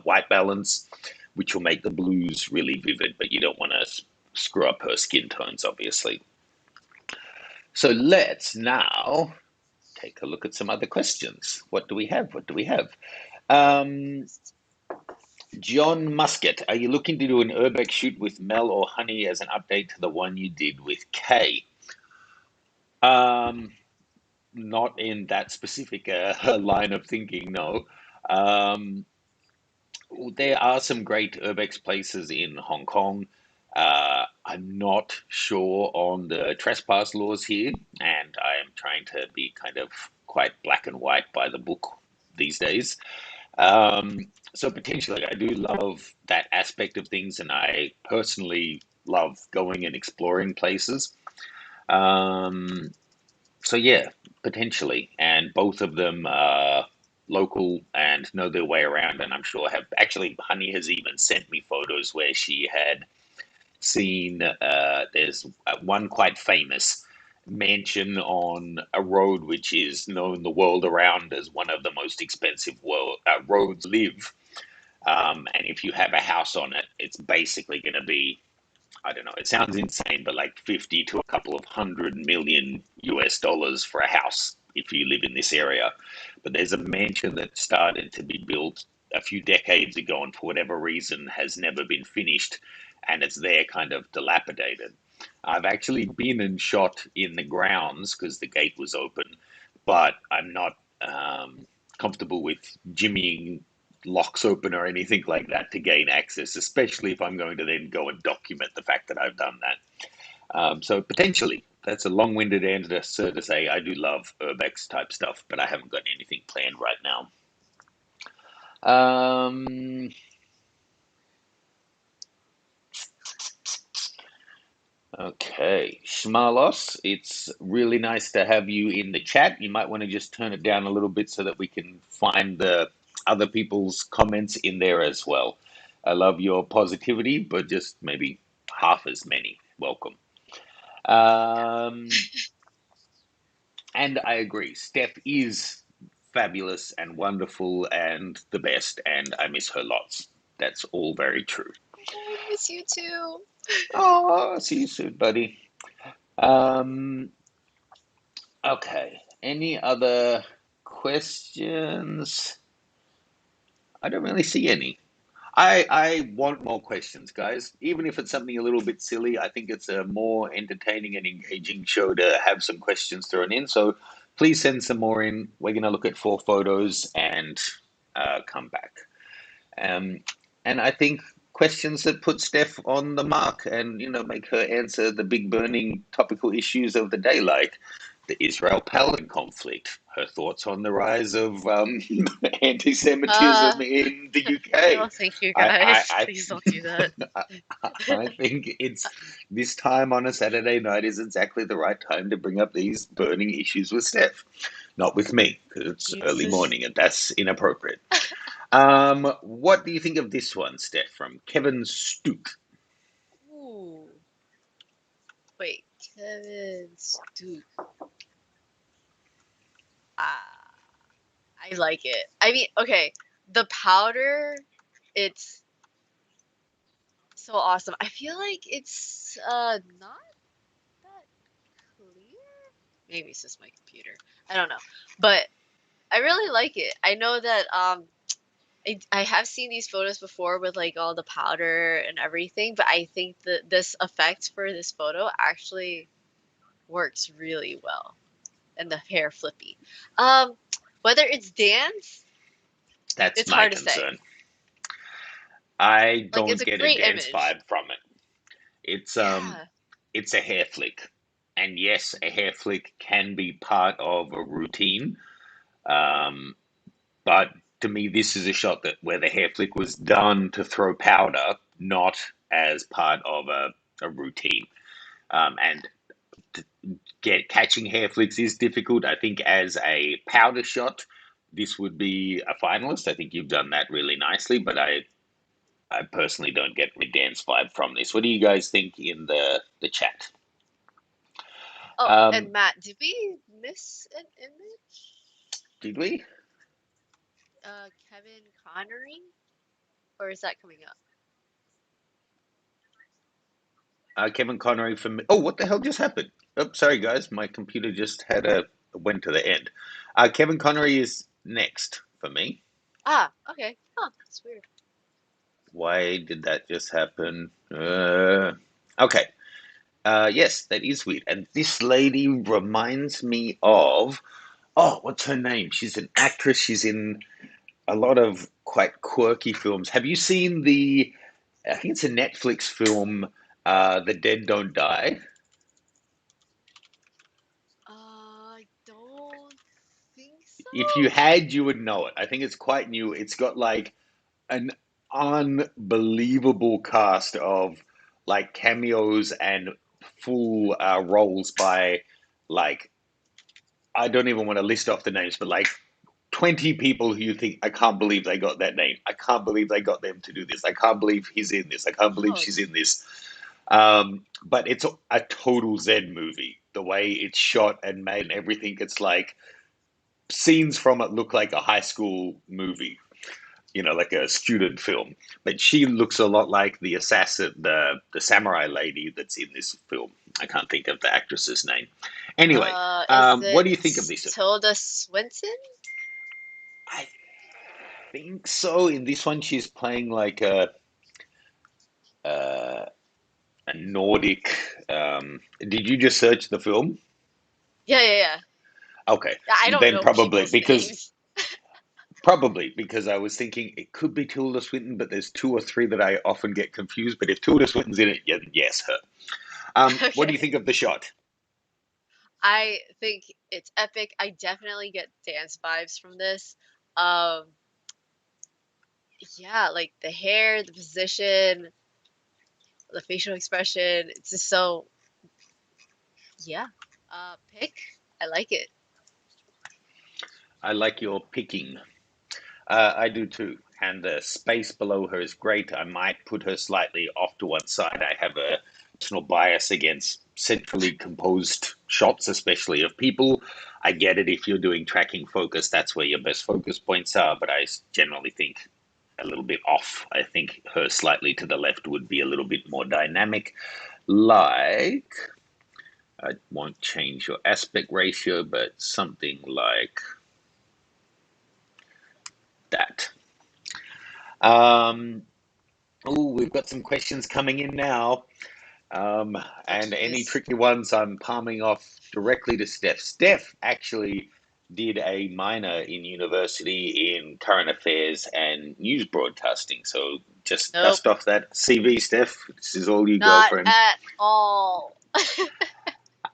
white balance, which will make the blues really vivid, but you don't want to screw up her skin tones, obviously. So let's now take a look at some other questions. What do we have? What do we have? Um, John Muscat, are you looking to do an Urbex shoot with Mel or Honey as an update to the one you did with Kay? Um, Not in that specific line of thinking, no. Um, there are some great Urbex places in Hong Kong. I'm not sure on the trespass laws here, and I am trying to be kind of quite black and white by the book these days. So potentially, I do love that aspect of things, and I personally love going and exploring places. Um, so yeah, potentially, and both of them are local and know their way around, and I'm sure have actually. Honey has even sent me photos where she had seen. There's one quite famous mansion on a road which is known the world around as one of the most expensive roads to live, and if you have a house on it, it's basically going to be, I don't know, it sounds insane, but like 50 to a couple of $100 million US for a house if you live in this area. But there's a mansion that started to be built a few decades ago and for whatever reason has never been finished. And it's there kind of dilapidated. I've actually been and shot in the grounds because the gate was open, but I'm not comfortable with jimmying locks open or anything like that to gain access, especially if I'm going to then go and document the fact that I've done that. So potentially, that's a long-winded answer to say I do love urbex type stuff, but I haven't got anything planned right now. Um, okay, Shmalos, it's really nice to have you in the chat. You might want to just turn it down a little bit so that we can find the other people's comments in there as well. I love your positivity, but just maybe half as many. Welcome. Um, and I agree. Steph is fabulous and wonderful and the best, and I miss her lots. That's all very true. I miss you too. Oh, see you soon, buddy. Um, okay. Any other questions? I don't really see any. I want more questions, guys. Even if it's something a little bit silly, I think it's a more entertaining and engaging show to have some questions thrown in. So please send some more in. We're going to look at 4 photos and come back. Um, and I think questions that put Steph on the mark and make her answer the big burning topical issues of the day, like the Israel-Palestine conflict, her thoughts on the rise of Uh, anti-Semitism in the UK. no, thank you I, I, guys. I, Please don't do that. I think it's this time on a Saturday night is exactly the right time to bring up these burning issues with Steph, not with me, because it's early Jesus. morning and that's inappropriate. What do you think of this one, Steph, from Kevin Stoot? Ooh. Wait, Kevin's dude. Ah, I like it. I mean, okay. The powder, it's so awesome. I feel like it's not that clear. Maybe it's just my computer. I don't know. But I really like it. I know that I have seen these photos before with like all the powder and everything, but I think that this effect for this photo actually works really well. And the hair flippy. Um, Whether it's dance, That's it's my hard to say. concern. I Like it's don't a get a great dance image. vibe from it. It's Yeah. it's a hair flick. And yes, a Mhm. hair flick can be part of a routine. Um, but to me, this is a shot that where the hair flick was done to throw powder, not as part of a routine. And get catching hair flicks is difficult. I think as a powder shot, this would be a finalist. I think you've done that really nicely, but I personally don't get the dance vibe from this. What do you guys think in the chat? Oh, Um, and Matt, did we miss an image? did we? Kevin Connery? Or is that coming up? Kevin Connery from. Oh, what the hell just happened? Oh, sorry guys, my computer just had a went to the end. Kevin Connery is next for me. Ah, okay. Huh, that's weird. Why did that just happen? Okay. Yes, that is weird. And this lady reminds me of. Oh, what's her name? She's an actress. She's in a lot of quite quirky films. Have you seen the? I think it's a Netflix film. The Dead Don't Die. I don't think so. If you had, you would know it. I think it's quite new. It's got like an unbelievable cast of like cameos and full roles by like I don't even want to list off the names, but like 20 people who you think, I can't believe they got that name. I can't believe they got them to do this. I can't believe he's in this. I can't believe Oh, she's in this. But it's a total Zen movie. The way it's shot and made and everything, it's like scenes from it look like a high school movie, like a student film. But she looks a lot like the assassin, the samurai lady that's in this film. I can't think of the actress's name. Anyway, is what it do you think of this? Tilda Swinton? I think so. In this one, she's playing like uh, a Nordic. Did you just search the film? Yeah, yeah, yeah. Okay, Yeah, I don't then know people's names. probably because I was thinking it could be Tilda Swinton, but there's two or three that I often get confused. But if Tilda Swinton's in it, yeah, yes, her. What do you Okay. think of the shot? I think it's epic. I definitely get dance vibes from this. Um, yeah, like the hair, the position, the facial expression. It's just so, yeah. Pick. I like it. I like your picking. I do too. And the space below her is great. I might put her slightly off to one side. I have a personal bias against centrally composed shots, especially of people. I get it if you're doing tracking focus, that's where your best focus points are, but I generally think a little bit off. I think her slightly to the left would be a little bit more dynamic. Like, I won't change your aspect ratio, but something like that. Um, Oh, we've got some questions coming in now. Um, Oh, and any jeez. tricky ones, I'm palming off directly to Steph. Steph actually did a minor in university in current affairs and news broadcasting. So just Nope. dust off that CV, Steph. This is all you, Not girlfriend. at all.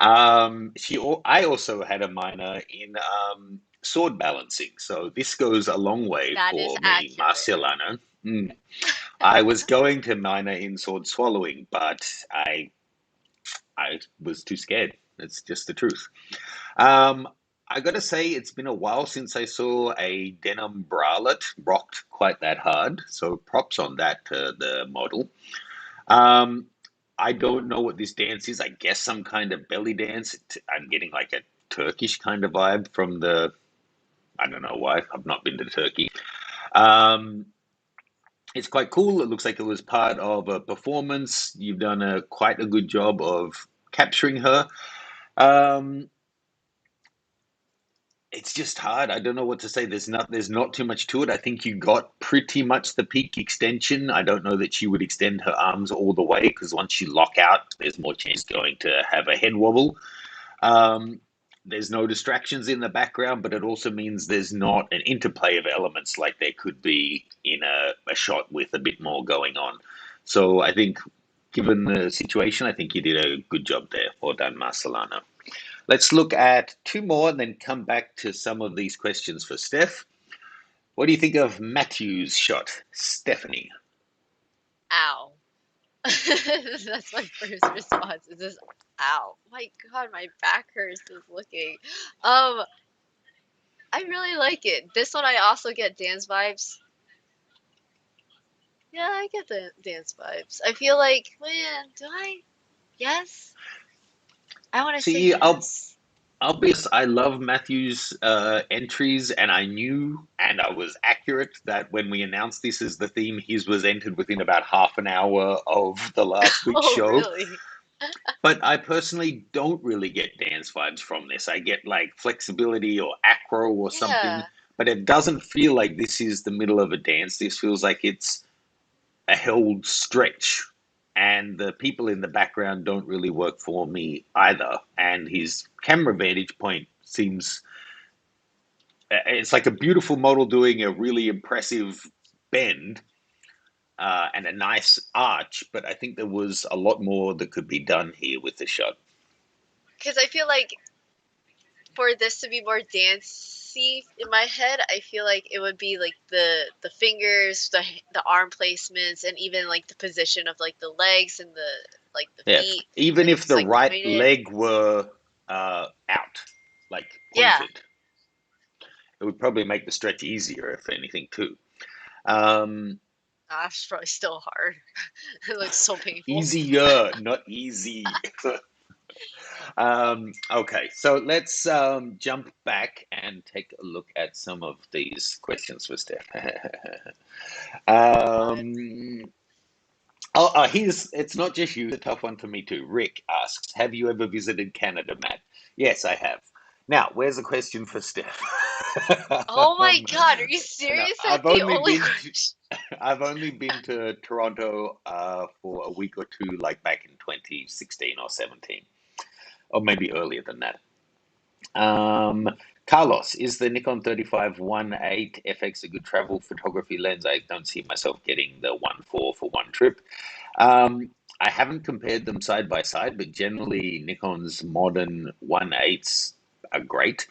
I also had a minor in sword balancing. So this goes a long way That is for me, accurate. Marcialano. I was going to minor in sword swallowing, but I was too scared. It's just the truth. Um, I gotta say, it's been a while since I saw a denim bralette rocked quite that hard. So props on that to the model. Um, I don't know what this dance is. I guess some kind of belly dance. I'm getting like a Turkish kind of vibe from the. I don't know why. I've not been to Turkey. Um, it's quite cool. It looks like it was part of a performance. You've done a quite a good job of capturing her. Um, it's just hard. I don't know what to say. There's not too much to it. I think you got pretty much the peak extension. I don't know that she would extend her arms all the way because once you lock out, there's more chance going to have a head wobble. Um, there's no distractions in the background, but it also means there's not an interplay of elements like there could be in a shot with a bit more going on. So I think, given the situation, I think you did a good job there. Well done, Marcelana. Let's look at two more and then come back to some of these questions for Steph. What do you think of Matthew's shot, Stephanie? Ow. That's my first response. Is just ow. My God, my back hurts just looking. Um, I really like it. This one I also get dance vibes. Yeah, I get the dance vibes. I feel like, man, do I? Yes. I want to say See, yes. I'll be honest, I love Matthew's entries, and I knew and I was accurate that when we announced this as the theme, his was entered within about half an hour of the last week's Oh, show. really? But I personally don't really get dance vibes from this. I get like flexibility or acro or something, Yeah. but it doesn't feel like this is the middle of a dance. This feels like it's a held stretch. And the people in the background don't really work for me either. And his camera vantage point seems it's like a beautiful model doing a really impressive bend and a nice arch, but I think there was a lot more that could be done here with the shot. Because I feel like for this to be more dancey in my head, I feel like it would be like the fingers, the arm placements, and even like the position of like the legs and the Yeah, feet, even and if it's the like right pointed. leg were out, like Yeah, pointed, it would probably make the stretch easier, if anything, too. Um, that's probably still hard. It looks so painful. easier, not easy. Okay, so let's jump back and take a look at some of these questions for Steph. God. um, here's it's not just you, it's a tough one for me too. Rick asks, have you ever visited Canada, Matt? Yes, I have. Now, where's a question for Steph? Oh my um, God, are you no, serious? That's the only question. I've only been to Toronto for a week or two, like back in 2016 or 17, or maybe earlier than that. Um, Carlos, is the Nikon 35-1.8 FX a good travel photography lens? I don't see myself getting the 1.4 for one trip. I haven't compared them side by side, but generally Nikon's modern 1.8s are great.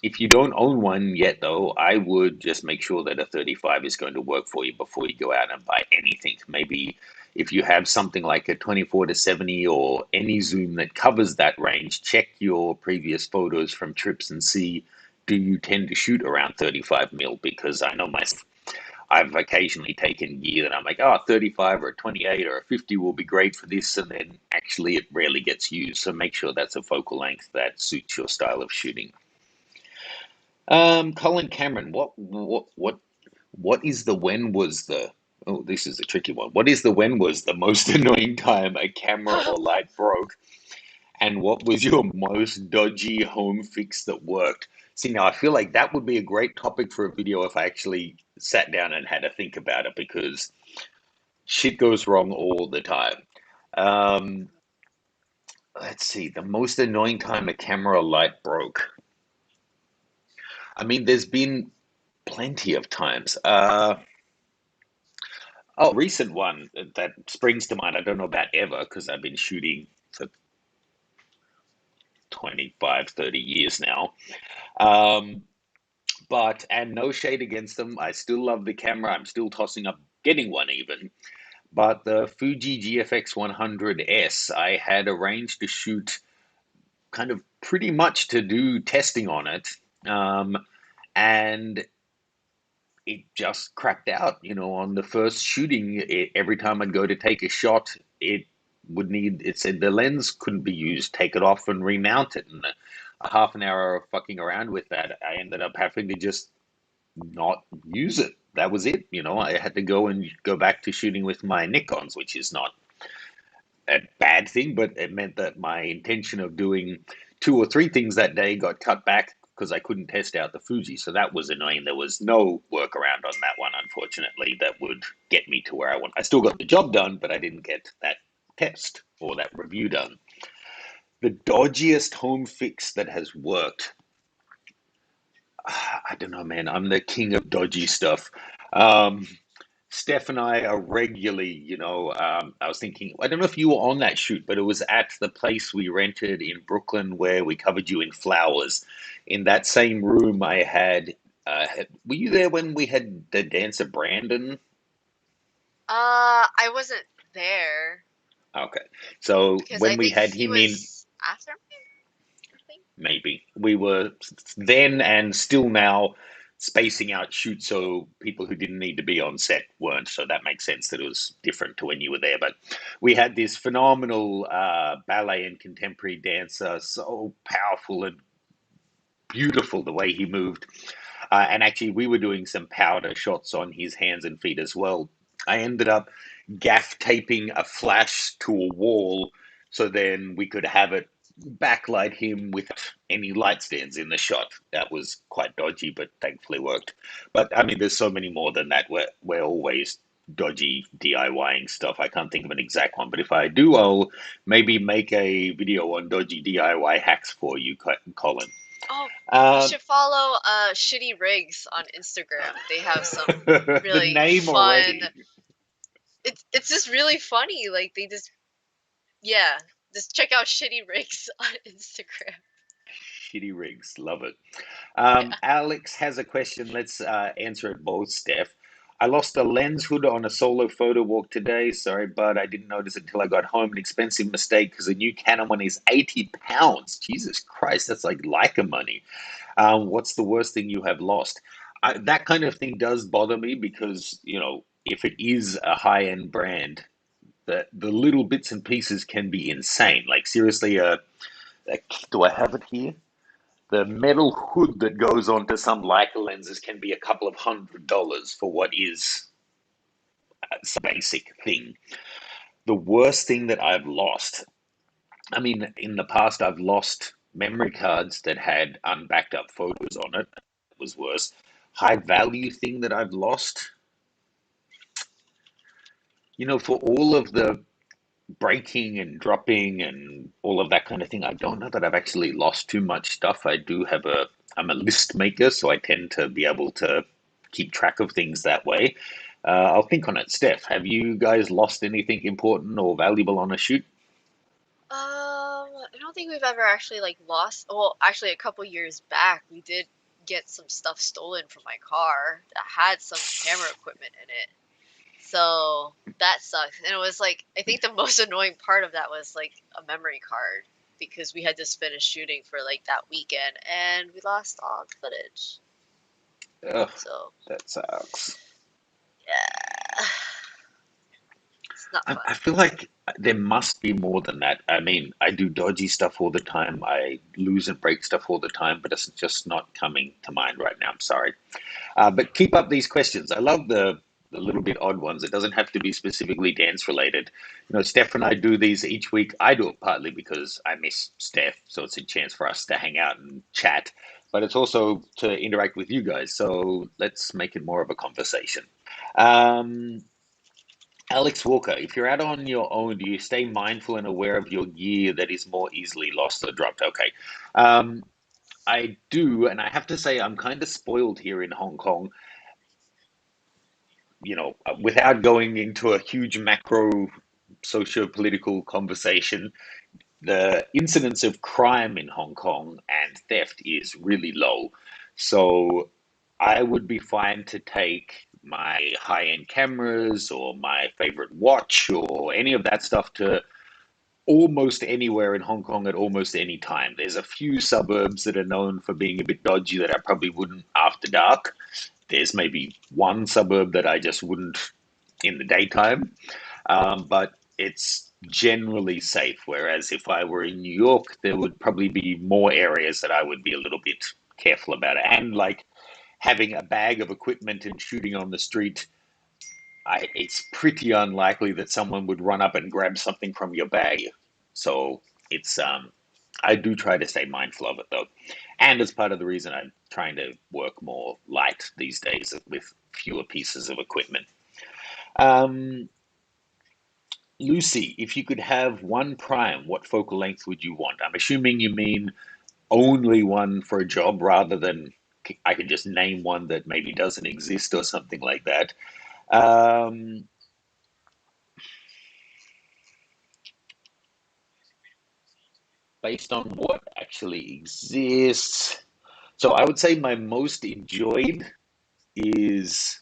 If you don't own one yet, though, I would just make sure that a 35 is going to work for you before you go out and buy anything. Maybe if you have something like a 24 to 70 or any zoom that covers that range, check your previous photos from trips and see, do you tend to shoot around 35 mil? Because I know myself, I've occasionally taken gear that I'm like, oh, 35 or a 28 or a 50 will be great for this, and then actually it rarely gets used. So make sure that's a focal length that suits your style of shooting. Colin Cameron, what is the when was the oh, this is a tricky one. What is the when was the most annoying time a camera or light broke? And what was your most dodgy home fix that worked? See, now I feel like that would be a great topic for a video if I actually sat down and had to think about it because shit goes wrong all the time. Um, let's see, the most annoying time a camera or light broke. I mean, there's been plenty of times. Oh, recent one that springs to mind. I don't know about ever because I've been shooting for 25, 30 years now. Um, and no shade against them. I still love the camera. I'm still tossing up getting one even. But the Fuji GFX 100S, I had arranged to shoot kind of pretty much to do testing on it. Um, and it just crapped out, on the first shooting. Every time I'd go to take a shot, it said the lens couldn't be used, take it off and remount it. And a half an hour of fucking around with that, I ended up having to just not use it. That was it. I had to go back to shooting with my Nikons, which is not a bad thing, but it meant that my intention of doing two or three things that day got cut back because I couldn't test out the Fuji. So that was annoying. There was no workaround on that one, unfortunately, that would get me to where I want. I still got the job done, but I didn't get that test or that review done. The dodgiest home fix that has worked, I don't know, man. I'm the king of dodgy stuff. Um, Steph and I are regularly, I was thinking, I don't know if you were on that shoot, but it was at the place we rented in Brooklyn where we covered you in flowers. In that same room, were you there when we had the dancer Brandon? I wasn't there Okay. So because I when we think had he him in, was after me, I think. maybe. We were then and still now spacing out shoots so people who didn't need to be on set weren't. So that makes sense that it was different to when you were there. But we had this phenomenal ballet and contemporary dancer, so powerful and beautiful the way he moved. And actually, we were doing some powder shots on his hands and feet as well. I ended up gaff taping a flash to a wall so then we could have it backlight him with any light stands in the shot. That was quite dodgy, but thankfully worked. But I mean, there's so many more than that. We're always dodgy DIYing stuff. I can't think of an exact one, but if I do, I'll maybe make a video on dodgy DIY hacks for you, Colin. Oh, you Uh, should follow Shitty Rigs on Instagram. They have some the really name fun. already. It's just really funny. Like they just yeah, just check out Shitty Rigs on Instagram. Shitty rigs, love it. Yeah. Alex has a question. Let's answer it both, Steph. I lost a lens hood on a solo photo walk today. Sorry, bud. I didn't notice it until I got home. An expensive mistake because a new Canon one is £80. Jesus Christ, that's like Leica money. What's the worst thing you have lost? That kind of thing does bother me because, if it is a high-end brand, the little bits and pieces can be insane. Like seriously, do I have it here? The metal hood that goes onto some Leica lenses can be a couple of $100 for what is a basic thing. The worst thing that I've lost, I mean, in the past, I've lost memory cards that had unbacked up photos on it. It was worse. High value thing that I've lost, for all of the breaking and dropping and all of that kind of thing. I don't know that I've actually lost too much stuff. I'm a list maker, so I tend to be able to keep track of things that way. I'll think on it. Steph, have you guys lost anything important or valuable on a shoot? I don't think we've ever actually like lost. Well, actually, a couple years back, we did get some stuff stolen from my car that had some camera equipment in it. So that sucks. And it was like, I think the most annoying part of that was like a memory card because we had just finished shooting for like that weekend and we lost all the footage. Ugh, So that sucks. yeah, it's not I fun. feel like there must be more than that. I mean, I do dodgy stuff all the time. I lose and break stuff all the time, but it's just not coming to mind right now. I'm sorry. But keep up these questions. I love the little bit odd ones. It doesn't have to be specifically dance related. Steph and I do these each week. I do it partly because I miss Steph, so it's a chance for us to hang out and chat. But it's also to interact with you guys. So let's make it more of a conversation. Um, Alex Walker, if you're out on your own, do you stay mindful and aware of your gear that is more easily lost or dropped? Okay. Um, I do, and I have to say I'm kind of spoiled here in Hong Kong. Without going into a huge macro socio-political conversation, the incidence of crime in Hong Kong and theft is really low. So I would be fine to take my high-end cameras or my favorite watch or any of that stuff to almost anywhere in Hong Kong at almost any time. There's a few suburbs that are known for being a bit dodgy that I probably wouldn't after dark. There's maybe one suburb that I just wouldn't in the daytime, but it's generally safe. Whereas if I were in New York, there would probably be more areas that I would be a little bit careful about it. And like having a bag of equipment and shooting on the street, it's pretty unlikely that someone would run up and grab something from your bag. So it's I do try to stay mindful of it though, and as part of the reason I'm trying to work more light these days with fewer pieces of equipment. Um, Lucy, if you could have one prime, what focal length would you want? I'm assuming you mean only one for a job rather than I could just name one that maybe doesn't exist or something like that. Um, Based on what actually exists. So I would say my most enjoyed is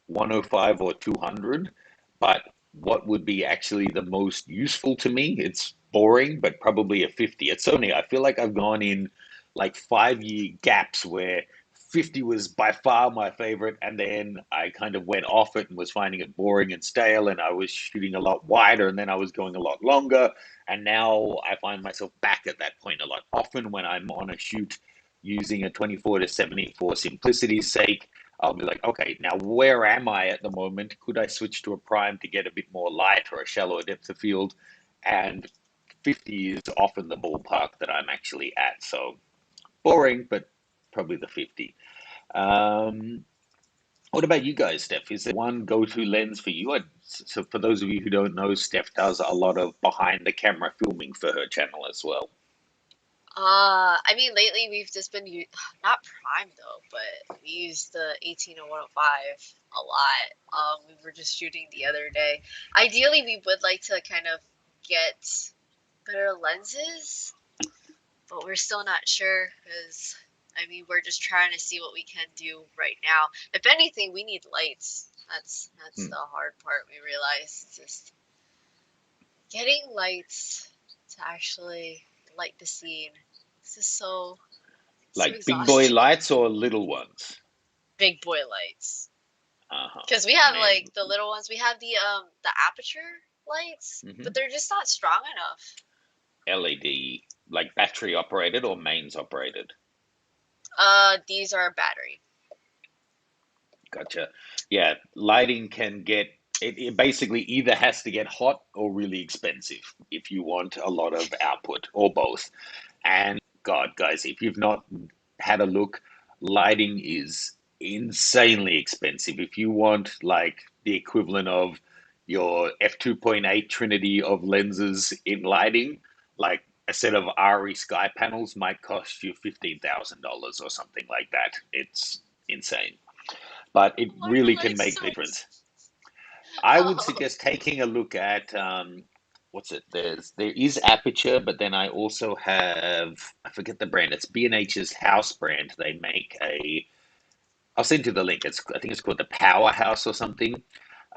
105 or 200, but what would be actually the most useful to me? It's boring, but probably a 50. It's only, I feel like I've gone in like 5 year gaps where 50 was by far my favorite, and then I kind of went off it and was finding it boring and stale, and I was shooting a lot wider, and then I was going a lot longer, and now I find myself back at that point a lot. Often when I'm on a shoot using a 24 to 74 simplicity's sake, I'll be like, okay, now where am I at the moment? Could I switch to a prime to get a bit more light or a shallower depth of field? And 50 is often the ballpark that I'm actually at. So boring, but probably the 50. Um, what about you guys, Steph? Is there one go-to lens for you? So for those of you who don't know, Steph does a lot of behind the camera filming for her channel as well. I mean, lately we've just been not prime though, but we use the 18 and 105 a lot. We were just shooting the other day. Ideally, we would like to kind of get better lenses, but we're still not sure because I mean, we're just trying to see what we can do right now. If anything, we need lights. That's Hmm. the hard part. We realize it's just getting lights to actually light the scene. This is so Like big boy exhausting. lights or little ones? Big boy lights. Uh-huh. Because we have Man. like the little ones. We have the aperture lights, but Hmm. they're just not strong enough. LED, like battery operated or mains operated? These are battery. Gotcha. Yeah, lighting can get it basically either has to get hot or really expensive if you want a lot of output or both. And God, guys, if you've not had a look, lighting is insanely expensive. If you want like the equivalent of your f2.8 trinity of lenses in lighting, like a set of RE sky panels might cost you $15,000 or something like that. It's insane, but it Oh, I really feel can like make so. the difference. I would Oh, suggest taking a look at what's it? There is Aperture, but then I also have I forget the brand. It's B&H's house brand. They make a. I'll send you the link. I think it's called the Powerhouse or something.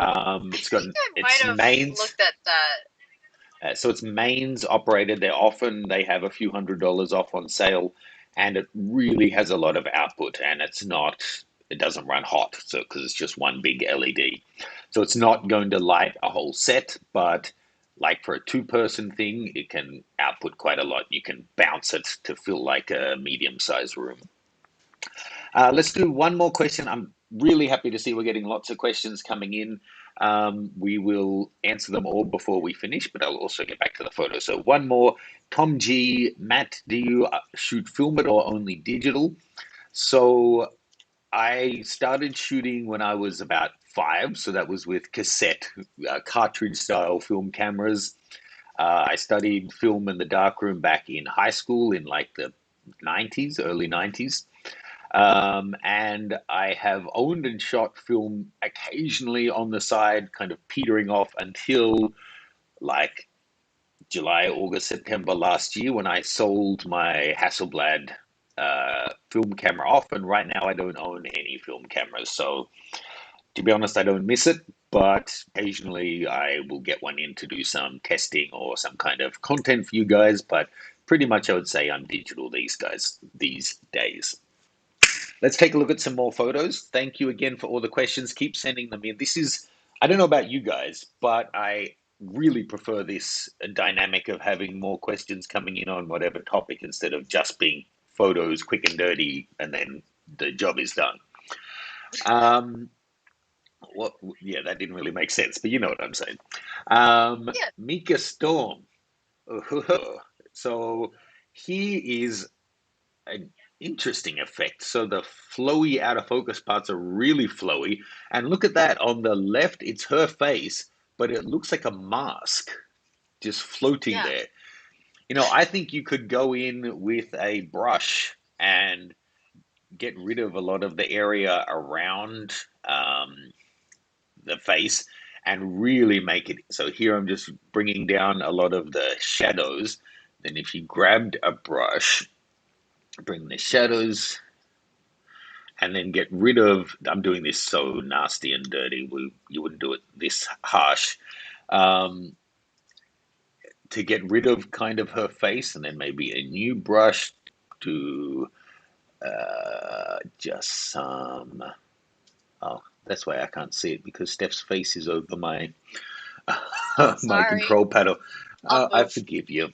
I It's got think I might it's have mains. looked at that. So it's mains operated. They have a few $100s off on sale, and it really has a lot of output, and it doesn't run hot, so because it's just one big LED. So it's not going to light a whole set, but like for a two-person thing, it can output quite a lot. You can bounce it to feel like a medium-sized room. Let's do one more question. I'm really happy to see we're getting lots of questions coming in. We will answer them all before we finish, but I'll also get back to the photos. So one more. Tom G, Matt, do you shoot film it or only digital? So I started shooting when I was about 5, so that was with cassette, cartridge style film cameras. I studied film in the darkroom back in high school in like the 90s, early 90s. And I have owned and shot film occasionally on the side, kind of petering off until like July, August, September last year when I sold my Hasselblad film camera off. And right now I don't own any film cameras. So to be honest, I don't miss it, but occasionally I will get one in to do some testing or some kind of content for you guys. But pretty much I would say I'm digital these days. Let's take a look at some more photos. Thank you again for all the questions. Keep sending them in. I don't know about you guys, but I really prefer this dynamic of having more questions coming in on whatever topic instead of just being photos quick and dirty and then the job is done. Um, what? Yeah, that didn't really make sense, but you know what I'm saying. Yeah, Mika Storm. So he is an interesting effect. So the flowy out of focus parts are really flowy. And look at that. On the left, it's her face, but it looks like a mask just floating yeah, there. I think you could go in with a brush and get rid of a lot of the area around the face and really make it. So here I'm just bringing down a lot of the shadows. Then if you grabbed a brush, bring the shadows and then get rid of. I'm doing this so nasty and dirty. You wouldn't do it this harsh. Um, to get rid of kind of her face, and then maybe a new brush to just some. Oh, that's why I can't see it because Steph's face is over my my sorry. control panel. I'll I move. forgive you.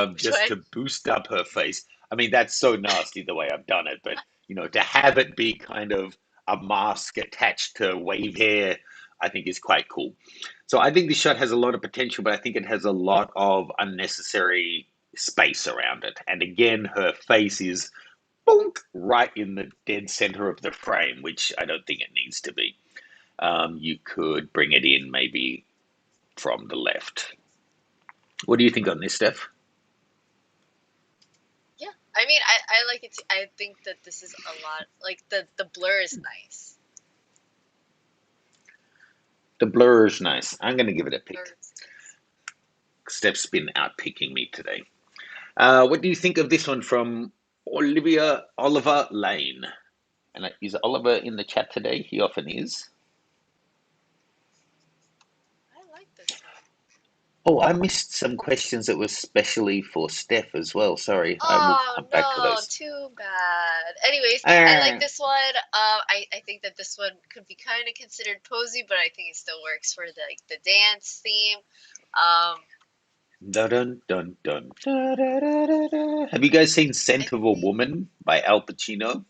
Which Just way? to boost up her face. I mean, that's so nasty the way I've done it, but to have it be kind of a mask attached to wave hair, I think is quite cool. So I think this shot has a lot of potential, but I think it has a lot of unnecessary space around it. And again, her face is bonk, right in the dead center of the frame, which I don't think it needs to be. You could bring it in maybe from the left. What do you think on this, Steph? Yeah, I mean, I like it too. I think that this is a lot. Like the blur is nice. The blur is nice. I'm going to give it a Blur pick. is nice. Steph's been out picking me today. What do you think of this one from Oliver Lane? And is Oliver in the chat today? He often is. I like this one. Oh, I missed some questions that were specially for Steph as well. Sorry, I will Oh come back to no, those. too bad. Anyways, I like Ah, this one. I think that this one could be kind of considered posy, but I think it still works for the dance theme. Um, dun dun dun dun. Da, da, da, da, da. Have you guys seen I "Scent of a think Woman" by Al Pacino?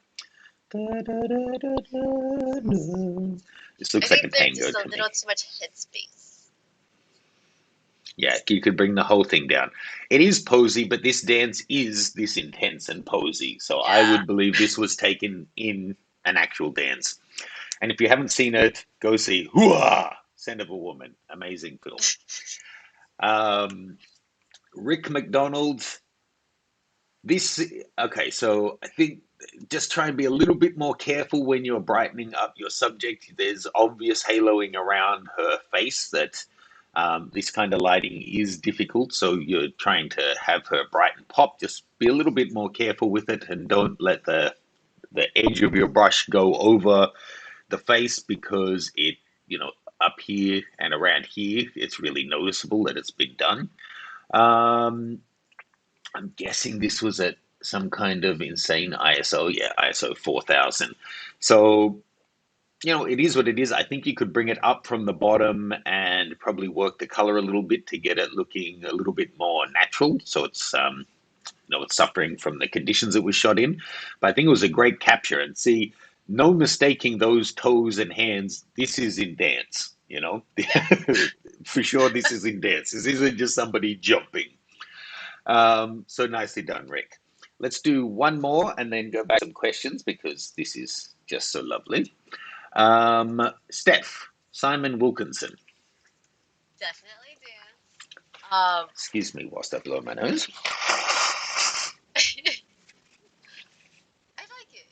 Da, da, da, da, da, da. This I looks like a think there's tango just a to me. little too much headspace. Yeah, you could bring the whole thing down. It is posy, but this dance is this intense and posy. So I Yeah, would believe this was taken in an actual dance. And if you haven't seen it, go see Hooah! Scent of a Woman. Amazing film. Um, Rick McDonald. This, okay, so I think just try and be a little bit more careful when you're brightening up your subject. There's obvious haloing around her face that this kind of lighting is difficult. So you're trying to have her bright and pop. Just be a little bit more careful with it and don't let the edge of your brush go over the face because up here and around here, it's really noticeable that it's been done. Um, I'm guessing this was at some kind of insane ISO. Yeah, ISO 4000. So, it is what it is. I think you could bring it up from the bottom and probably work the color a little bit to get it looking a little bit more natural. So it's suffering from the conditions it was shot in. But I think it was a great capture. And see, no mistaking those toes and hands. This is in dance. yeah. For sure, this is in dance. This isn't just somebody jumping. So nicely done, Rick. Let's do one more and then go back to some questions because this is just so lovely. Steph, Simon Wilkinson. Definitely dance. Um, Excuse me whilst I blow my nose. I like it.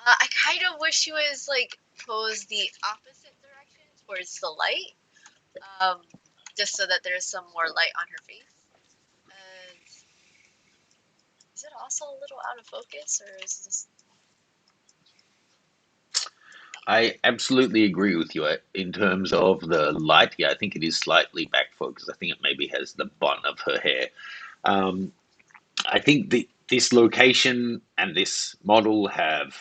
I kind of wish she was like posed the opposite direction towards the light, um, just so that there's some more light on her face. And is it also a little out of focus, or is this? I absolutely agree with you in terms of the light. Yeah, I think it is slightly back focused. I think it maybe has the bun of her hair. Um, I think this location and this model have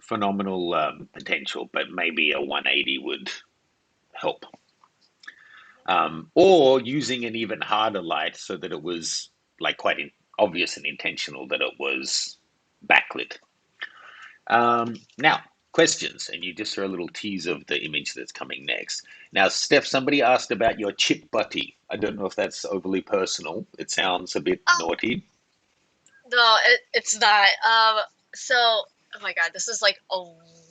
phenomenal potential, but maybe a 180 would help. Or using an even harder light so that it was like quite obvious and intentional that it was. backlit. Now, questions, and you just saw a little tease of the image that's coming next. Now, Steph, somebody asked about your chip butty. I don't know if that's overly personal. It sounds a bit Oh, naughty. no, it's not. So, oh my God, this is like a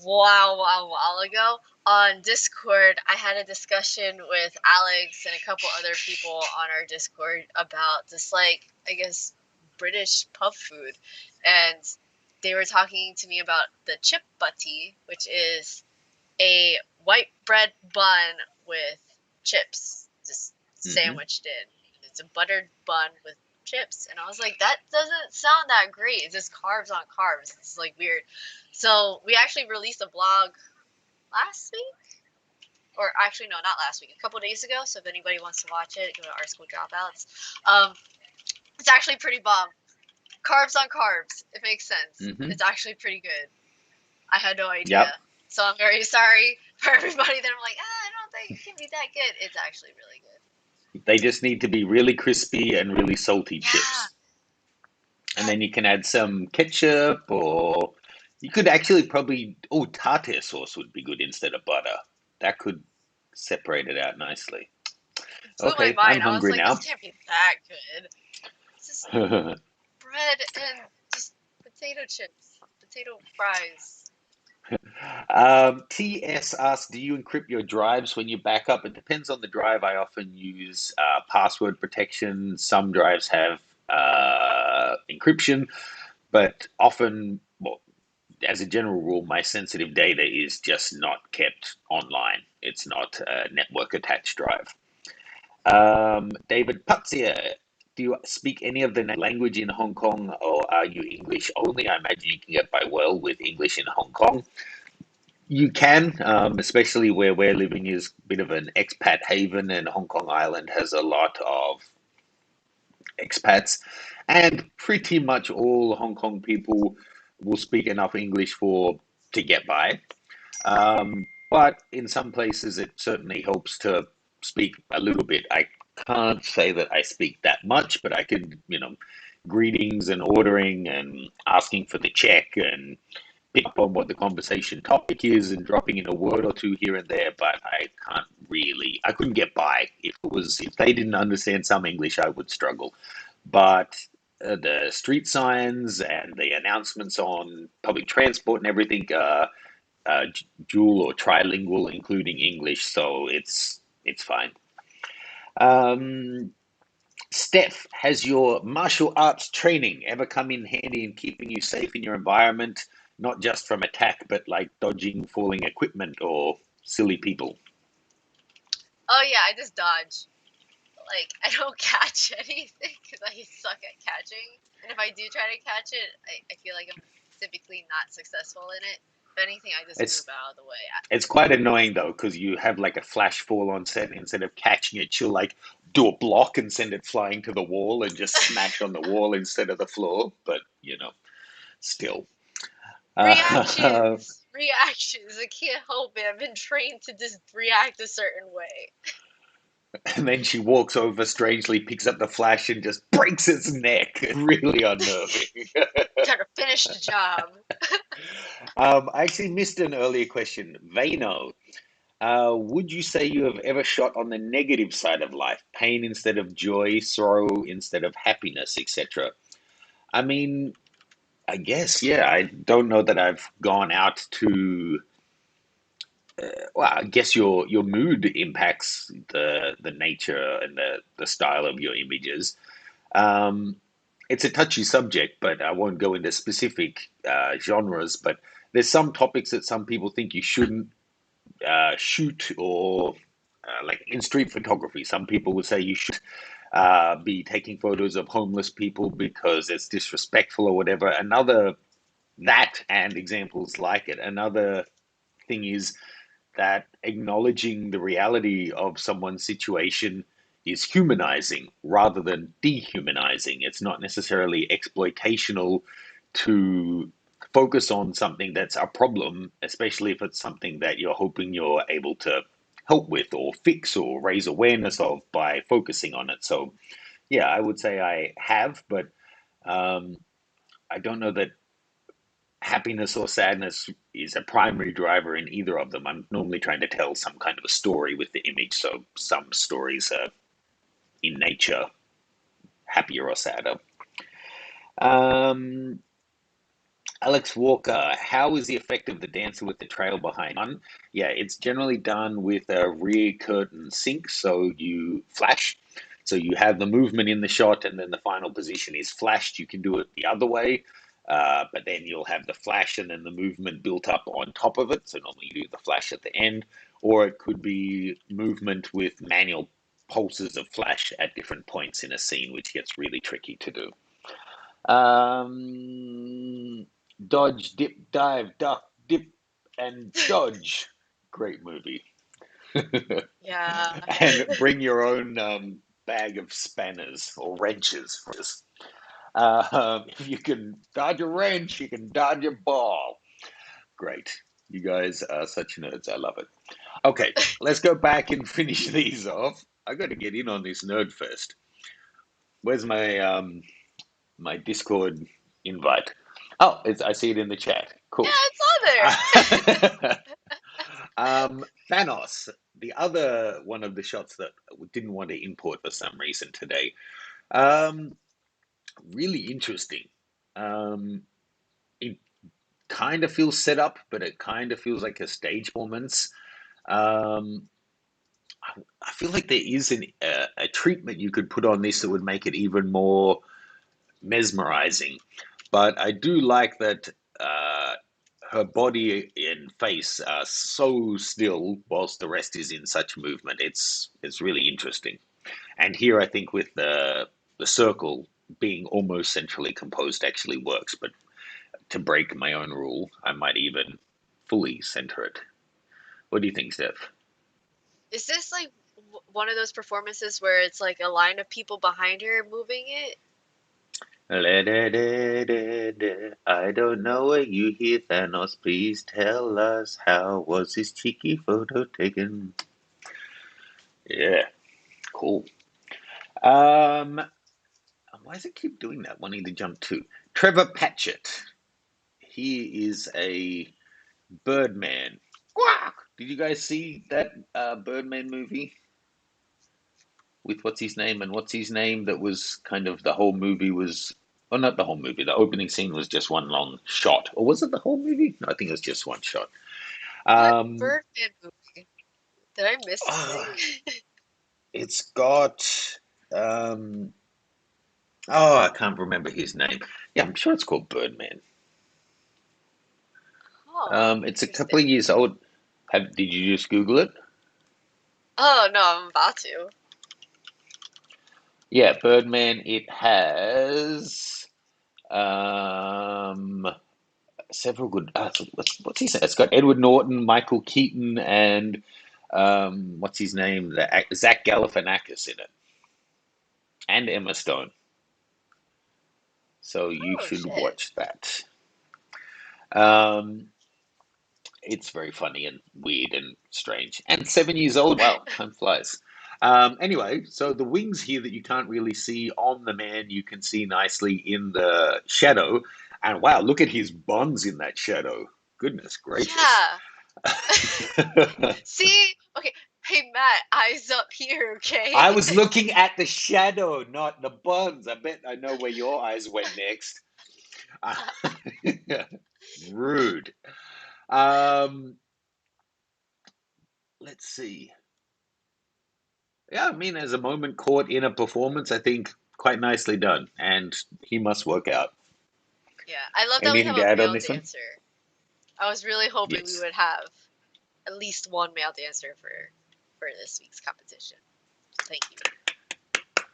while ago. On Discord, I had a discussion with Alex and a couple other people on our Discord about this, like, I guess, British pub food. And they were talking to me about the chip butty, which is a white bread bun with chips just Hmm. sandwiched in. It's a buttered bun with chips. And I was like, that doesn't sound that great. It's just carbs on carbs. It's like weird. So we actually released a blog last week. Or actually, no, not last week. A couple days ago. So if anybody wants to watch it, go to Our School Dropouts. Um, it's actually pretty bomb. Carbs on carbs. It makes sense. Hmm. It's actually pretty good. I had no idea. Yep. So I'm very sorry for everybody that I'm like, I don't think it can be that good. It's actually really good. They just need to be really crispy and really salty Yeah. chips. And then you can add some ketchup, or you could actually probably, oh, tartar sauce would be good instead of butter. That could separate it out nicely. It blew my Okay, I'm mind. I was hungry like, this now. can't be that good. It's just bread and just potato chips, potato fries. TS asks, do you encrypt your drives when you back up? It depends on the drive. I often use password protection. Some drives have encryption, but often, well, as a general rule, my sensitive data is just not kept online. It's not a network attached drive. David Putzia, do you speak any of the language in Hong Kong, or are you English only? I imagine you can get by well with English in Hong Kong. You can, especially where we're living is a bit of an expat haven, and Hong Kong Island has a lot of expats, and pretty much all Hong Kong people will speak enough English for to get by. But in some places, it certainly helps to speak a little bit. I can't say that I speak that much, but I could, greetings and ordering and asking for the check and pick up on what the conversation topic is and dropping in a word or two here and there. But I couldn't get by. If they didn't understand some English, I would struggle. But the street signs and the announcements on public transport and everything dual or trilingual, including English, so it's fine. Um, Steph, has your martial arts training ever come in handy in keeping you safe in your environment, not just from attack, but like dodging falling equipment or silly people? Oh yeah, I just dodge. Like I don't catch anything because I suck at catching. And if I do try to catch it, I feel like I'm typically not successful in it. If anything, I just move It's out of the way. it's quite annoying though, because you have like a flash fall on set. Instead of catching it, she'll like do a block and send it flying to the wall and just smash on the wall instead of the floor. But still. Uh, Reactions. I can't help it. I've been trained to just react a certain way. and then she walks over strangely, picks up the flash, and just breaks its neck. Really unnerving. Trying to finish the job. I actually missed an earlier question. Vano, would you say you have ever shot on the negative side of life? Pain instead of joy, sorrow instead of happiness, etc. I mean, I guess, yeah. I don't know that I've gone out to. Well, I guess your mood impacts the nature and the style of your images. Um, it's a touchy subject, but I won't go into specific genres. But there's some topics that some people think you shouldn't shoot, or like in street photography, some people would say you should be taking photos of homeless people because it's disrespectful or whatever. Another that and examples like it. Another thing is that acknowledging the reality of someone's situation is humanizing rather than dehumanizing. It's not necessarily exploitational to focus on something that's a problem, especially if it's something that you're hoping you're able to help with or fix or raise awareness of by focusing on it. So, yeah, I would say I have, but um, I don't know that happiness or sadness is a primary driver in either of them. I'm normally trying to tell some kind of a story with the image, so some stories are in nature happier or sadder. Um, Alex Walker, how is the effect of the dancer with the trail behind on? Yeah, it's generally done with a rear curtain sync, so you flash. So you have the movement in the shot, and then the final position is flashed. You can do it the other way, but then you'll have the flash and then the movement built up on top of it. So normally you do the flash at the end, or it could be movement with manual pulses of flash at different points in a scene, which gets really tricky to do. Dodge, dip, dive, duck, dip, and dodge. Great movie. Yeah. And bring your own bag of spanners or wrenches for this. If you can dodge a wrench, you can dodge a ball. Great. You guys are such nerds. I love it. Okay, let's go back and finish these off. I got to get in on this nerd first. Where's my Discord invite? Oh, I see it in the chat. Yeah, Cool. it's on there. Thanos, the other one of the shots that we didn't want to import for some reason today. Um, really interesting. Um, it kind of feels set up, but it kind of feels like a stage performance. Um, I feel like there is a treatment you could put on this that would make it even more mesmerizing. But I do like that her body and face are so still whilst the rest is in such movement. It's really interesting. And here I think with the circle being almost centrally composed actually works. But to break my own rule, I might even fully center it. What do you think, Steph? Is this like one of those performances where it's like a line of people behind her moving it? I don't know what you hear, Thanos. Please tell us, how was this cheeky photo taken? Yeah, cool. Um, why does it keep doing that? Wanting to jump to Trevor Patchett. He is a Birdman. Quack! Did you guys see that Birdman movie with what's his name and what's his name? That was kind of the whole movie was. Oh, not the whole movie. The opening scene was just one long shot, or was it the whole movie? No, I think it was just one shot. What Um, Birdman movie? Did I miss something? oh, it's got. Um, oh, I can't remember his name. Yeah, I'm sure it's called Birdman. Oh, It's a couple of interesting. years old. Did you just Google it? Oh no, I'm about to. Yeah, Birdman. It has um, several good. What's his name? It's got Edward Norton, Michael Keaton, and what's his name? Zach Galifianakis in it, and Emma Stone. So you Oh should shit. watch that. Um, it's very funny and weird and strange. And 7 years old. Wow, time flies. Anyway, so the wings here that you can't really see on the man, you can see nicely in the shadow. And wow, look at his buns in that shadow. Goodness gracious. Yeah. See? Okay. Hey Matt, eyes up here, I okay? was looking at the shadow, not the buns. I bet I know where your eyes went next. Rude. Um, let's see. Yeah, I mean, as a moment caught in a performance, I think quite nicely done. And he must work out. Yeah, I love that we Anything have to a add on male this one? dancer. I was really hoping we Yes. would have at least one male dancer for this week's competition. Thank you.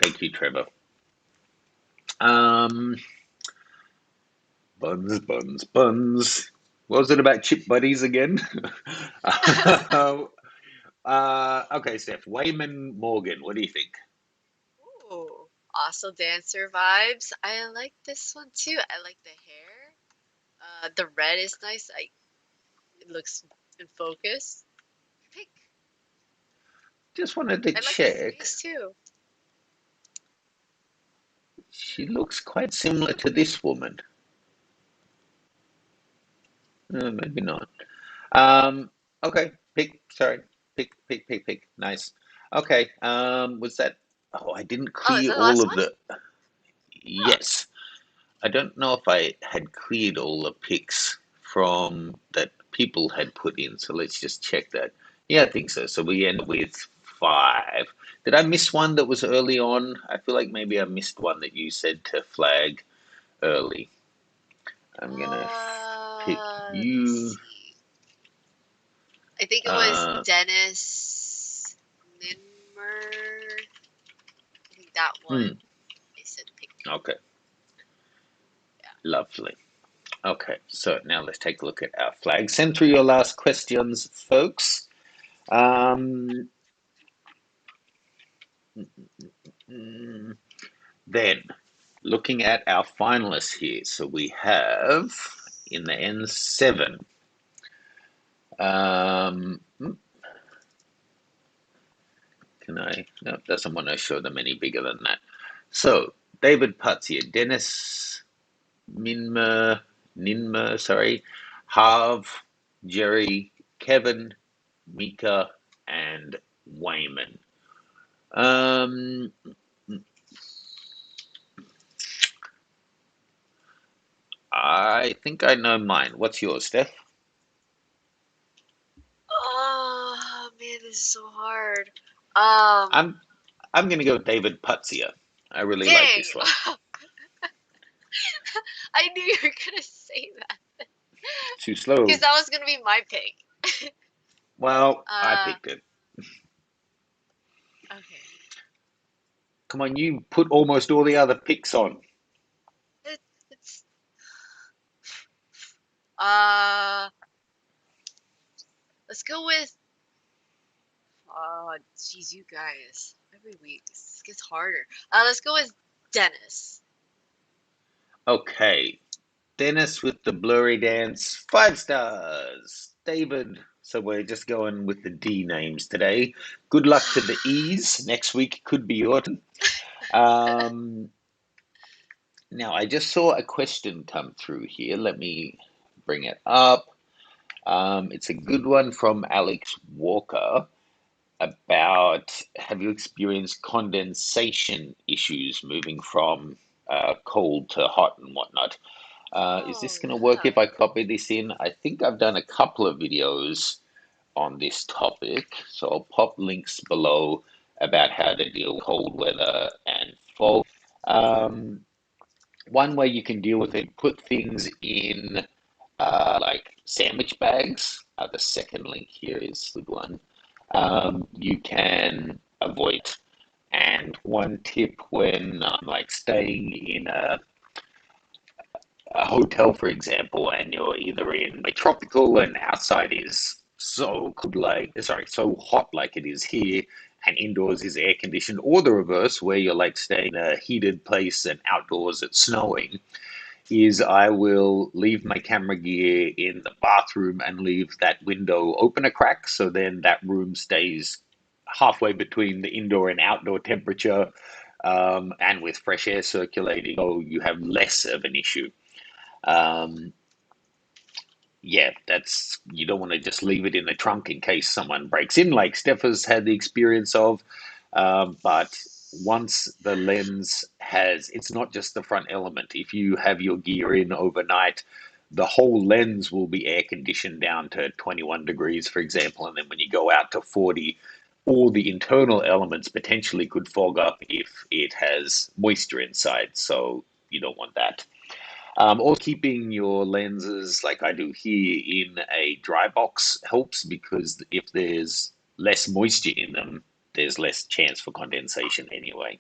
Thank you, Trevor. Um, buns, buns, buns. What was it about chip buddies again? Okay, Steph. Wayman Morgan. What do you think? Ooh, also dancer vibes. I like this one too. I like the hair. The red is nice. It looks in focus. Pink. Just wanted to I like his check. face too. She looks quite similar to this woman. Maybe not. Um, okay, pick. Sorry, pick. Nice. Okay. Was that? Oh, I didn't Oh, is clear that the all last of one? the. Huh. Yes, I don't know if I had cleared all the picks from that people had put in. So let's just check that. Yeah, I think so. So we end with five. Did I miss one that was early on? I feel like maybe I missed one that you said to flag early. I'm gonna pick Let me you. see. I think it was Uh, Dennis Ninmer. I think that one. hmm, I said pick me. okay, Yeah. lovely. Okay, so now let's take a look at our flag. Send through your last questions, folks. Um, mm, then, looking at our finalists here, so we have in the N7. Can I? No, it doesn't want to show them any bigger than that. So, David Putz here, Dennis Ninmer, sorry, Harv, Jerry, Kevin, Mika, and Wayman. Um, I think I know mine. What's yours, Steph? Oh man, this is so hard. Um, I'm I'm gonna go David Putzier. I really like Dang. this one. I knew you were gonna say that Too because slow. that was gonna be my pick. Well, I Uh, picked it. okay. Come on, you put almost all the other picks on. It's uh, let's go with oh, geez, you guys. Every week this gets harder. Let's go with Dennis. Okay, Dennis with the blurry dance, 5 stars. David, so we're just going with the D names today. Good luck to the E's. Next week could be your turn. Um, Now, I just saw a question come through here. Let me bring it up. It's a good one from Alex Walker about have you experienced condensation issues moving from cold to hot and whatnot? Is Oh this going to work yeah. if I copy this in? I think I've done a couple of videos on this topic, so I'll pop links below about how to deal with cold weather and fog. Um, One way you can deal with it, put things in like sandwich bags. The second link here is a good one. You can avoid. And one tip when I'm like staying in a hotel, for example, and you're either in a tropical and outside is so cold, like sorry, so hot like it is here, and indoors is air conditioned, or the reverse, where you're like staying in a heated place and outdoors it's snowing, is I will leave my camera gear in the bathroom and leave that window open a crack so then that room stays halfway between the indoor and outdoor temperature, and with fresh air circulating, so you have less of an issue. Um, yeah, that's you don't want to just leave it in the trunk in case someone breaks in, like Steph has had the experience of. But once the lens has, it's not just the front element. If you have your gear in overnight, the whole lens will be air conditioned down to 21 degrees, for example, and then when you go out to 40, all the internal elements potentially could fog up if it has moisture inside. So you don't want that. Or keeping your lenses, like I do here, in a dry box helps because if there's less moisture in them, there's less chance for condensation anyway.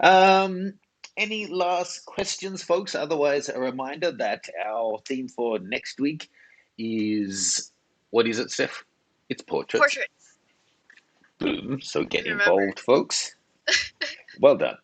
Um, any last questions, folks? Otherwise, a reminder that our theme for next week is what is it, Steph? It's portraits. Portraits. Boom. So You get remembered. involved, folks. Well done.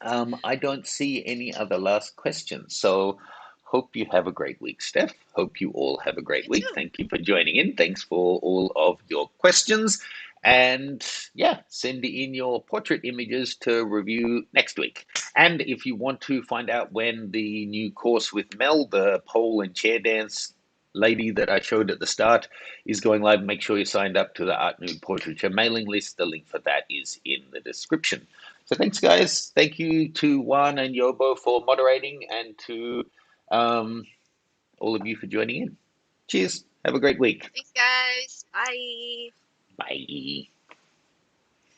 I don't see any other last questions. So hope you have a great week, Steph. Hope you all have a great You week. too. Thank you for joining in. Thanks for all of your questions. And yeah, send in your portrait images to review next week. And if you want to find out when the new course with Mel, the pole and chair dance lady that I showed at the start is going live. Make sure you signed up to the Art Nude Portraiture mailing list. The link for that is in the description. So thanks, guys. Thank you to Juan and Yobo for moderating, and to um, all of you for joining in. Cheers. Have a great week. Thanks, guys. Bye. Bye.